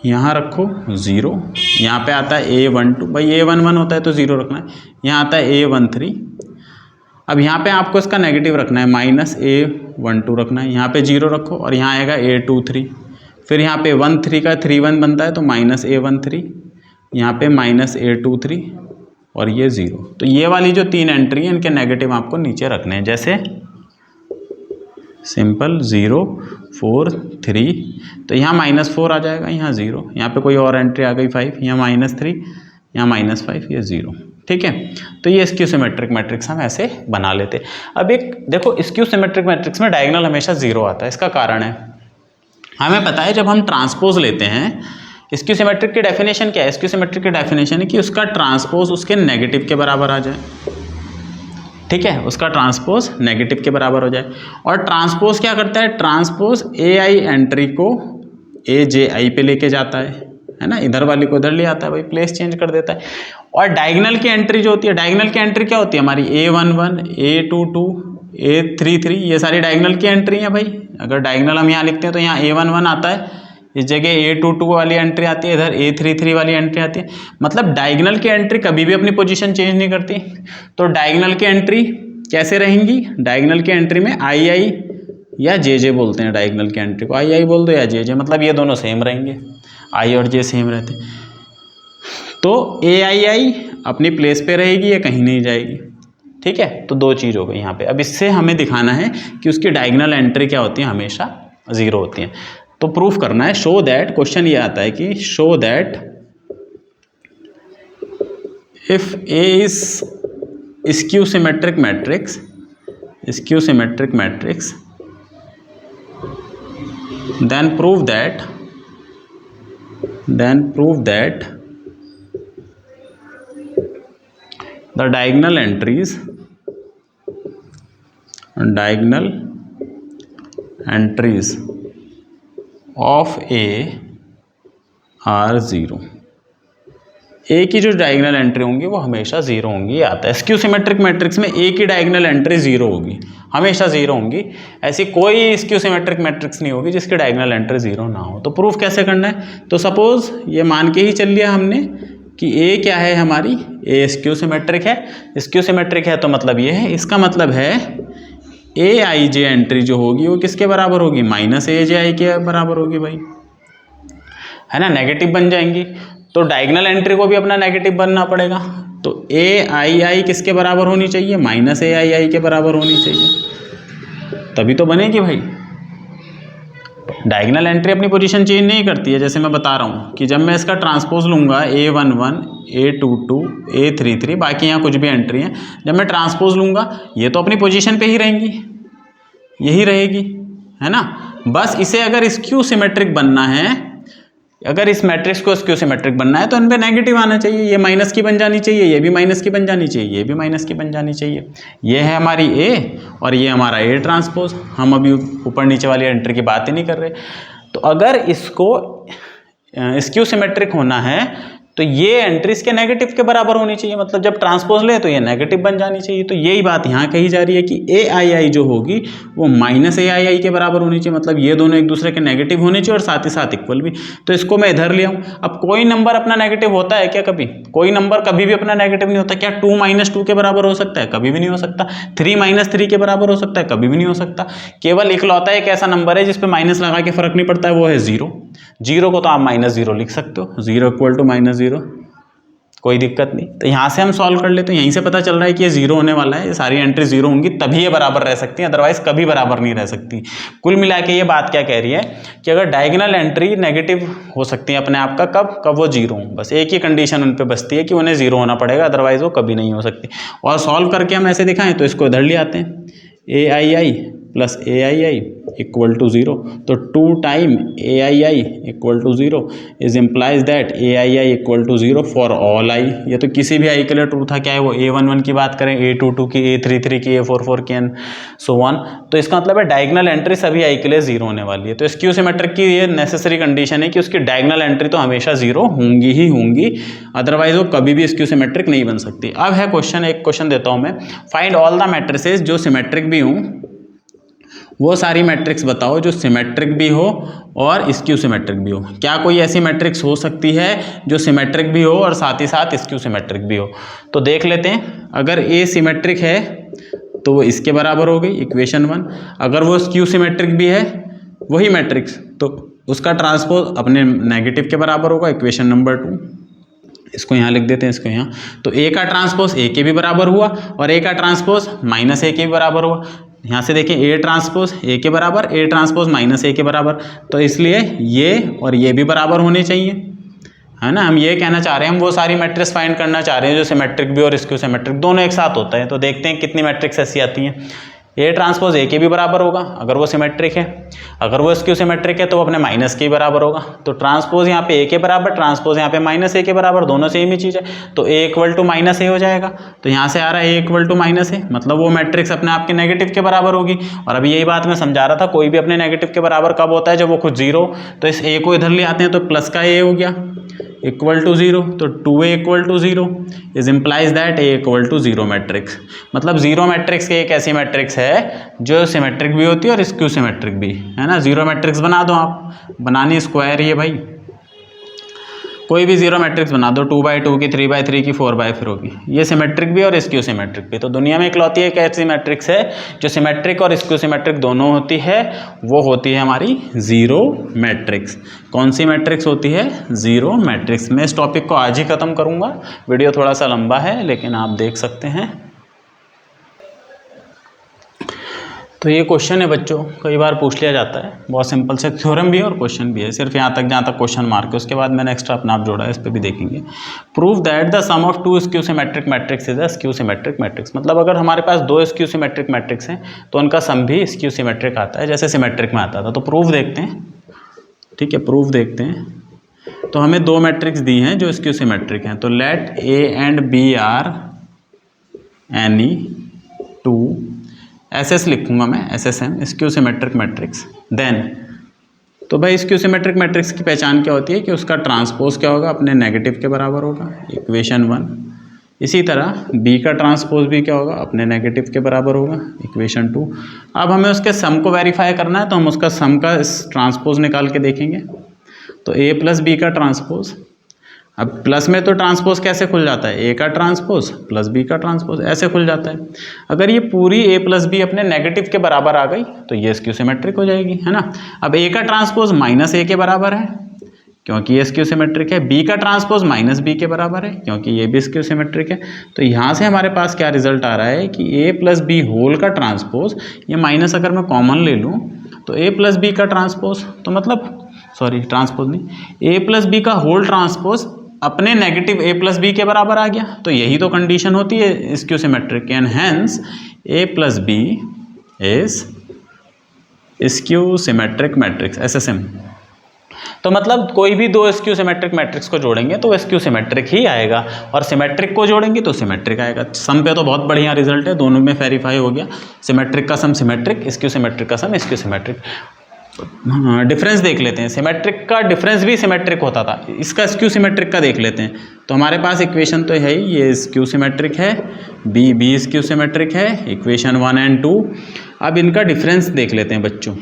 यहाँ रखो 0, यहाँ पे आता है A12, भाई A11 होता है तो 0 रखना है। यहाँ आता है A13, अब यहाँ पे आपको इसका नेगेटिव रखना है, -A12 रखना है। यहाँ पे 0 रखो और यहाँ आएगा A23, फिर यहाँ पे 13 का 31 बनता है तो -A13, यहाँ पे -A23 और ये 0। तो ये वाली जो 3 एंट्री है इनके नेगेटिव आपको नीचे रखने हैं, जैसे सिंपल 0 4 3, तो यहाँ -4 आ जाएगा, यहाँ 0, यहाँ पे कोई और एंट्री आ गई 5, यहाँ -3, यहाँ -5, ये 0। ठीक है, तो ये स्क्यू सिमेट्रिक मैट्रिक्स हम ऐसे बना लेते। अब एक देखो, स्क्यू सिमेट्रिक मैट्रिक्स में डायगोनल हमेशा 0 आता है। इसका कारण है, हमें पता है जब हम ट्रांसपोज लेते हैं, स्क्यू सिमेट्रिक की डेफिनेशन क्या है? स्क्यू सिमेट्रिक की डेफिनेशन है कि उसका ट्रांसपोज उसके नेगेटिव के बराबर आ जाए। ठीक है, उसका ट्रांसपोज नेगेटिव के बराबर हो जाए। और ट्रांसपोज क्या करता है? ट्रांसपोज AI एंट्री को AJI पे लेके जाता है ना, इधर वाली को इधर ले आता है भाई, प्लेस चेंज कर देता है। और डायगोनल की एंट्री जो होती है, डायगोनल की एंट्री क्या होती है हमारी? A11, A22, A33, ये सारी डायगोनल की एंट्री है भाई। अगर डायगोनल हम यहाँ लिखते हैं तो यहाँ A11 आता है, इस जगह A22 वाली एंट्री आती है, इधर A33 वाली एंट्री आती है। मतलब डायगोनल की एंट्री कभी भी अपनी पोजीशन चेंज नहीं करती। तो डायगोनल की एंट्री कैसे रहेंगी? डायगोनल की एंट्री में II या JJ बोलते हैं, डायगोनल की एंट्री को II बोल दो या JJ, मतलब ये दोनों सेम रहेंगे, I और J सेम रहते। तो AII अपनी प्लेस पे रहेगी, ये कहीं नहीं जाएगी। ठीक है, तो दो चीज़ हो गई यहाँ पे। अब इससे हमें दिखाना है कि उसकी डायगोनल एंट्री क्या होती है? हमेशा 0 होती है। तो प्रूफ करना है, शो दैट, क्वेश्चन ये आता है कि show that if A is skew symmetric matrix, skew symmetric matrix, then prove that the diagonal entries of A are 0। ए की जो डायगोनल एंट्री होंगी वो हमेशा 0 होंगी, ये आता है। स्क्यू सिमेट्रिक मैट्रिक्स में ए की डायगोनल एंट्री 0 होगी, हमेशा 0 होंगी। ऐसी कोई स्क्यू सिमेट्रिक मैट्रिक्स नहीं होगी जिसकी डायगोनल एंट्री 0 ना हो। तो प्रूफ कैसे करना है? तो सपोज ये मान के ही चल लिया हमने कि ए क्या है हमारी? ए स्क्यू सिमेट्रिक है। स्क्यू सिमेट्रिक है तो मतलब ये है, इसका मतलब है AIJ एंट्री जो होगी वो किसके बराबर होगी? -AJI के बराबर होगी भाई, है ना, नेगेटिव बन जाएंगी। तो डायगोनल एंट्री को भी अपना नेगेटिव बनना पड़ेगा। तो AII किसके बराबर होनी चाहिए? -AII के बराबर होनी चाहिए, तभी तो बनेगी भाई। डायगोनल एंट्री अपनी पोजीशन चेंज नहीं करती है। जैसे मैं बता रहा हूँ कि जब मैं इसका ट्रांसपोज लूँगा A11, A22, A33, बाकी यहाँ कुछ भी एंट्री हैं, जब मैं ट्रांसपोज लूँगा ये तो अपनी पोजीशन पे ही रहेंगी, यही रहेगी, है ना। बस इसे अगर स्क्यू सिमेट्रिक बनना है, अगर इस मैट्रिक्स को स्क्यू सिमेट्रिक बनना है तो इन पे नेगेटिव आना चाहिए। ये माइनस की बन जानी चाहिए, ये भी माइनस की बन जानी चाहिए, ये भी माइनस की बन जानी चाहिए। ये है हमारी A और ये हमारा A ट्रांसपोज। हम अभी ऊपर नीचे वाली एंट्री की बात ही नहीं कर रहे। तो अगर इसको स्क्यू सिमेट्रिक होना है तो ये एंट्री इसके नेगेटिव के बराबर होनी चाहिए, मतलब जब ट्रांसपोज ले तो ये नेगेटिव बन जानी चाहिए। तो यही बात यहाँ कही जा रही है कि AII जो होगी वो -AII के बराबर होनी चाहिए, मतलब ये दोनों एक दूसरे के नेगेटिव होने चाहिए और साथ ही साथ इक्वल भी। तो इसको मैं इधर ले आऊँ। अब कोई नंबर अपना नेगेटिव होता है क्या? कभी कोई नंबर कभी भी अपना नेगेटिव नहीं होता। क्या 2 - 2 के बराबर हो सकता है? कभी भी नहीं हो सकता। 3 - 3 के बराबर हो सकता है? कभी भी नहीं हो सकता। केवल इकलौता एक ऐसा नंबर है जिसपे माइनस लगा के फर्क नहीं पड़ता है, वो है 0। 0 को तो आप -0 लिख सकते हो, 0 = -0, कोई दिक्कत नहीं। तो यहाँ से हम सॉल्व कर लेते हैं। यहीं से पता चल रहा है कि ये 0 होने वाला है, ये सारी एंट्री 0 होंगी तभी ये बराबर रह सकती हैं, अदरवाइज कभी बराबर नहीं रह सकती। कुल मिला के ये बात क्या कह रही है कि अगर डायगोनल एंट्री नेगेटिव हो सकती है अपने आप का, कब वो 0 हो। बस एक ही कंडीशन उन पे बसती है कि उन्हें 0 होना पड़ेगा, अदरवाइज वो कभी नहीं हो सकती। और सॉल्व करके हम ऐसे दिखाएं तो इसको इधर ले आते हैं, AII + AII = 0। तो 2 time AII = 0 is implies that AII = 0 for all I। ये तो किसी भी I के लिए ट्रू था। क्या है वो? A11 की बात करें, A22 की, A33 की, A44 की, एंड सो ऑन। तो इसका मतलब है डायगोनल एंट्री सभी I के लिए 0 होने वाली है। तो स्क्यू सिमेट्रिक की ये नेसेसरी कंडीशन है कि उसकी डायगोनल एंट्री तो हमेशा 0 होंगी ही होंगी, अदरवाइज वो कभी भी स्क्यू सिमेट्रिक नहीं बन सकती। अब है क्वेश्चन, एक क्वेश्चन देता हूँ मैं। फाइंड ऑल द मैट्रिसेस जो सिमेट्रिक भी हों, वो सारी मैट्रिक्स बताओ जो सिमेट्रिक भी हो और स्क्यू सिमेट्रिक भी हो। क्या कोई ऐसी मैट्रिक्स हो सकती है जो सिमेट्रिक भी हो और साथ ही साथ स्क्यू सिमेट्रिक भी हो? तो देख लेते हैं। अगर A सिमेट्रिक है तो वो इसके बराबर हो गई, इक्वेशन 1। अगर वो स्क्यू सिमेट्रिक भी है वही मैट्रिक्स, तो उसका ट्रांसपोज अपने नेगेटिव के बराबर होगा, इक्वेशन नंबर 2। इसको यहाँ लिख देते हैं, इसको यहाँ। तो ए का ट्रांसपोज ए के भी बराबर हुआ और ए का ट्रांसपोज माइनस ए के भी बराबर हुआ। यहाँ से देखें ए ट्रांसपोज ए के बराबर, ए ट्रांसपोज माइनस ए के बराबर, तो इसलिए ये और ये भी बराबर होने चाहिए, है ना। हम ये कहना चाह रहे हैं, हम वो सारी मैट्रिक्स फाइंड करना चाह रहे हैं जो सिमेट्रिक भी और स्क्यू सिमेट्रिक दोनों एक साथ होता है। तो देखते हैं कितनी मैट्रिक्स ऐसी आती हैं। ए ट्रांसपोज ए के भी बराबर होगा अगर वो सिमेट्रिक है, अगर वो स्क्यू सिमेट्रिक है तो वो अपने माइनस के बराबर होगा। तो ट्रांसपोज यहाँ पे ए के बराबर, ट्रांसपोज यहाँ पे माइनस ए के बराबर, दोनों सेम ही चीज़ है, तो ए इक्वल टू माइनस ए हो जाएगा। तो यहाँ से आ रहा है ए इक्वल टू माइनस ए, मतलब वो मैट्रिक्स अपने आप के नेगेटिव के बराबर होगी। और अभी यही बात मैं समझा रहा था, कोई भी अपने नेगेटिव के बराबर कब होता है, जब वो खुद जीरो। तो इस ए को इधर ले आते हैं तो प्लस का ए हो गया इक्वल टू जीरो, तो 2a equal to zero is implies that a equal to zero matrix. मतलब जीरो मैट्रिक्स की एक ऐसी मैट्रिक्स है जो सिमेट्रिक भी होती है और स्क्यू सिमेट्रिक भी, है ना। जीरो मैट्रिक्स बना दो आप, बनानी स्क्वायर ही है भाई, कोई भी जीरो मैट्रिक्स बना दो, 2/2 की, 3/3 की, 4/4 की, ये सिमेट्रिक भी और स्क्यू सिमेट्रिक भी। तो दुनिया में इकलौती एक ऐसी मैट्रिक्स है जो सिमेट्रिक और स्क्यू सिमेट्रिक दोनों होती है, वो होती है हमारी जीरो मैट्रिक्स। कौन सी मैट्रिक्स होती है? Zero matrix. मैं इस टॉपिक को आज ही खत्म करूंगा, वीडियो थोड़ा सा लंबा है लेकिन आप देख सकते हैं। तो ये क्वेश्चन है बच्चों, कई बार पूछ लिया जाता है, बहुत सिंपल से थ्योरम भी है और क्वेश्चन भी है, सिर्फ यहाँ तक जहाँ तक क्वेश्चन मार्क है, उसके बाद मैंने एक्स्ट्रा अपना आप जोड़ा है, इस पर भी देखेंगे। Prove that the sum of two skew symmetric matrix is a skew symmetric matrix. मतलब अगर हमारे पास दो स्क्यू सिमेट्रिक मैट्रिक्स हैं तो उनका सम भी स्क्यू सिमेट्रिक आता है, जैसे सिमेट्रिक में आता था। तो प्रूफ देखते हैं, ठीक है, प्रूफ देखते हैं। तो हमें दो मैट्रिक्स दी हैं जो स्क्यू सिमेट्रिक हैं, तो let A and B are any two, S लिखूंगा मैं, SSM skew symmetric matrix. Then तो भाई स्क्यू सिमेट्रिक मैट्रिक्स की पहचान क्या होती है कि उसका ट्रांसपोज क्या होगा, अपने नेगेटिव के बराबर होगा, इक्वेशन 1। इसी तरह बी का ट्रांसपोज भी क्या होगा, अपने नेगेटिव के बराबर होगा, इक्वेशन 2। अब हमें उसके सम को वेरीफाई करना है, तो हम उसका सम का ट्रांसपोज निकाल के देखेंगे। तो ए प्लस बी का ट्रांसपोज, अब प्लस में तो ट्रांसपोज कैसे खुल जाता है, ए का ट्रांसपोज प्लस बी का ट्रांसपोज, ऐसे खुल जाता है। अगर ये पूरी ए प्लस बी अपने नेगेटिव के बराबर आ गई तो ये स्क्यू सिमेट्रिक हो जाएगी, है ना। अब ए का ट्रांसपोज माइनस ए के बराबर है क्योंकि ये स्क्यू सिमेट्रिक है, बी का ट्रांसपोज माइनस बी के बराबर है क्योंकि ये भी स्क्यू सिमेट्रिक है। तो यहाँ से हमारे पास क्या रिजल्ट आ रहा है कि ए प्लस बी होल का ट्रांसपोज, ये माइनस अगर मैं कॉमन ले लूँ तो ए प्लस बी का ट्रांसपोज, तो मतलब सॉरी ट्रांसपोज नहीं, ए प्लस बी का होल ट्रांसपोज अपने नेगेटिव ए प्लस बी के बराबर आ गया। तो यही तो कंडीशन होती है skew symmetric, and hence A plus B is skew symmetric matrix, SSM। तो मतलब कोई भी दो स्क्यू सिमेट्रिक मैट्रिक्स को जोड़ेंगे तो स्क्यू सिमेट्रिक ही आएगा, और सिमेट्रिक को जोड़ेंगे तो सिमेट्रिक आएगा। सम पे तो बहुत बढ़िया रिजल्ट है, दोनों में वेरीफाई हो गया, सिमेट्रिक का सम सिमेट्रिक, स्क्यू सिमेट्रिक का सम स्क्यू सिमेट्रिक। हाँ, डिफरेंस देख लेते हैं, सिमेट्रिक का डिफरेंस भी सिमेट्रिक होता था, इसका स्क्यू सिमेट्रिक का देख लेते हैं। तो हमारे पास इक्वेशन तो है ही, ये स्क्यू सिमेट्रिक है, बी स्क्यू सिमेट्रिक है, इक्वेशन 1 एंड 2। अब इनका डिफरेंस देख लेते हैं बच्चों,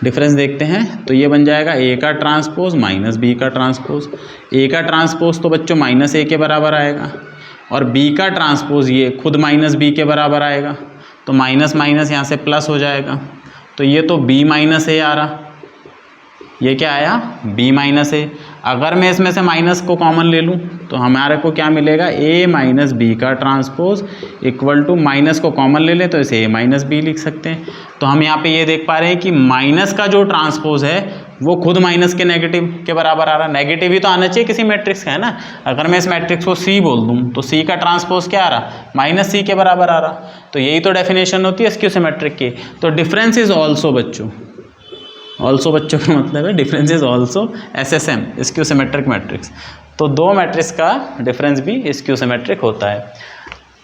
डिफरेंस देखते हैं। तो ये बन जाएगा ए का ट्रांसपोज माइनस बी का ट्रांसपोज। ए का ट्रांसपोज तो बच्चों माइनस ए के बराबर आएगा, और बी का ट्रांसपोज ये खुद माइनस बी के बराबर आएगा, तो माइनस माइनस यहाँ से प्लस हो जाएगा। तो ये तो b माइनस ए आ रहा, ये क्या आया b माइनस ए। अगर मैं इसमें से माइनस को कॉमन ले लूँ तो हमारे को क्या मिलेगा, a माइनस बी का ट्रांसपोज इक्वल टू, माइनस को कॉमन ले ले तो इसे a माइनस बी लिख सकते हैं। तो हम यहाँ पे ये देख पा रहे हैं कि माइनस का जो ट्रांसपोज है वो खुद माइनस के नेगेटिव के बराबर आ रहा है। नेगेटिव ही तो आना चाहिए किसी मैट्रिक्स का, है ना। अगर मैं इस मैट्रिक्स को C बोल दूँ तो C का ट्रांसपोज क्या आ रहा, माइनस C के बराबर आ रहा। तो यही तो डेफिनेशन होती है स्क्यू सिमेट्रिक की। तो डिफरेंस इज ऑल्सो बच्चों, ऑल्सो बच्चों का मतलब है difference is also SSM, skew symmetric matrix. तो दो मैट्रिक्स का डिफरेंस भी स्क्यू सिमेट्रिक होता है।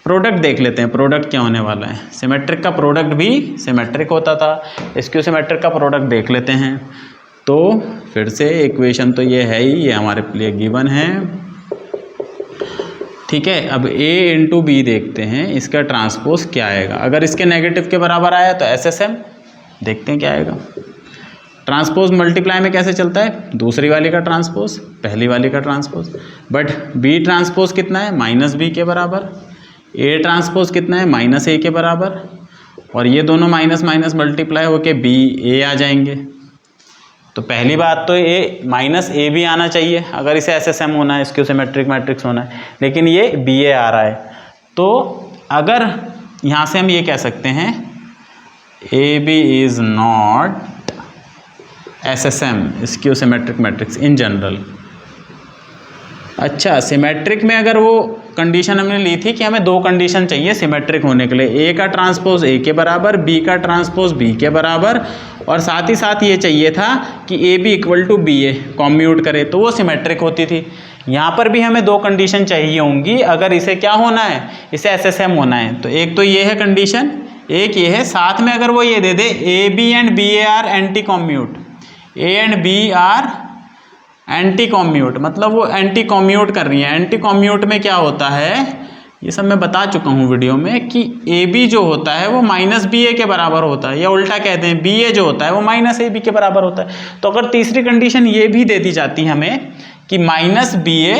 प्रोडक्ट देख लेते हैं, प्रोडक्ट क्या होने वाला है। सिमेट्रिक का प्रोडक्ट भी सिमेट्रिक होता था, स्क्यू सिमेट्रिक का प्रोडक्ट देख लेते हैं। तो फिर से इक्वेशन तो ये है ही, ये हमारे लिए गिवन है, ठीक है। अब a इंटू बी देखते हैं, इसका ट्रांसपोज क्या आएगा। अगर इसके नेगेटिव के बराबर आया तो SSM, देखते हैं क्या आएगा। ट्रांसपोज मल्टीप्लाई में कैसे चलता है, दूसरी वाली का ट्रांसपोज पहली वाली का ट्रांसपोज, बट बी ट्रांसपोज कितना है, माइनस बी के बराबर। ए ट्रांसपोज कितना है, माइनस ए के बराबर, और ये दोनों माइनस माइनस मल्टीप्लाई होके बी ए आ जाएंगे। तो पहली बात तो ए माइनस ए भी आना चाहिए अगर इसे SSM होना है, स्क्यू सिमेट्रिक मैट्रिक्स होना है, लेकिन ये BA आ रहा है। तो अगर यहाँ से हम ये कह सकते हैं AB is not SSM, skew symmetric matrix in general. अच्छा, सिमेट्रिक में अगर वो कंडीशन हमने ली थी कि हमें दो कंडीशन चाहिए सिमेट्रिक होने के लिए, A का ट्रांसपोज A के बराबर, B का ट्रांसपोज B के बराबर, और साथ ही साथ ये चाहिए था कि AB equal to BA commute करे, तो वो सिमेट्रिक होती थी। यहाँ पर भी हमें दो कंडीशन चाहिए होंगी अगर इसे क्या होना है, इसे SSM होना है। तो एक तो ये है कंडीशन, एक ये है, साथ में अगर वो ये दे दे AB and BA are anti commute, A and B are anti commute, मतलब वो एंटी कॉम्यूट कर रही है। एंटी कॉम्यूट में क्या होता है, ये सब मैं बता चुका हूँ वीडियो में कि AB जो होता है वो माइनस BA के बराबर होता है, या उल्टा कहते हैं BA जो होता है वो माइनस AB के बराबर होता है। तो अगर तीसरी कंडीशन ये भी दे दी जाती हमें कि माइनस BA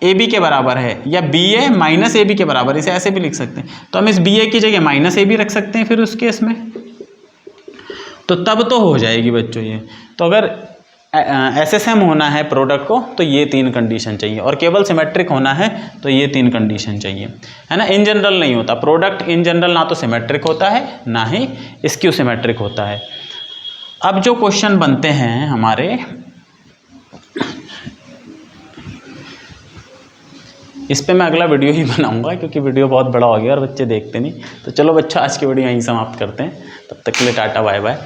AB के बराबर है, या BA माइनस AB के बराबर, इसे ऐसे भी लिख सकते हैं, तो हम इस BA की जगह माइनस AB रख सकते हैं फिर उस केस में, तो तब तो हो जाएगी बच्चों ये। तो अगर SSM होना है प्रोडक्ट को तो ये तीन कंडीशन चाहिए, और केवल सिमेट्रिक होना है तो ये तीन कंडीशन चाहिए, है ना। इन जनरल नहीं होता प्रोडक्ट, इन जनरल ना तो सिमेट्रिक होता है ना ही स्क्यू सिमेट्रिक होता है। अब जो क्वेश्चन बनते हैं हमारे, इस पे मैं अगला वीडियो ही बनाऊंगा क्योंकि वीडियो बहुत बड़ा हो गया और बच्चे देखते नहीं। तो चलो बच्चों, आज की वीडियो यहीं समाप्त करते हैं, तब तक के लिए टाटा बाय बाय।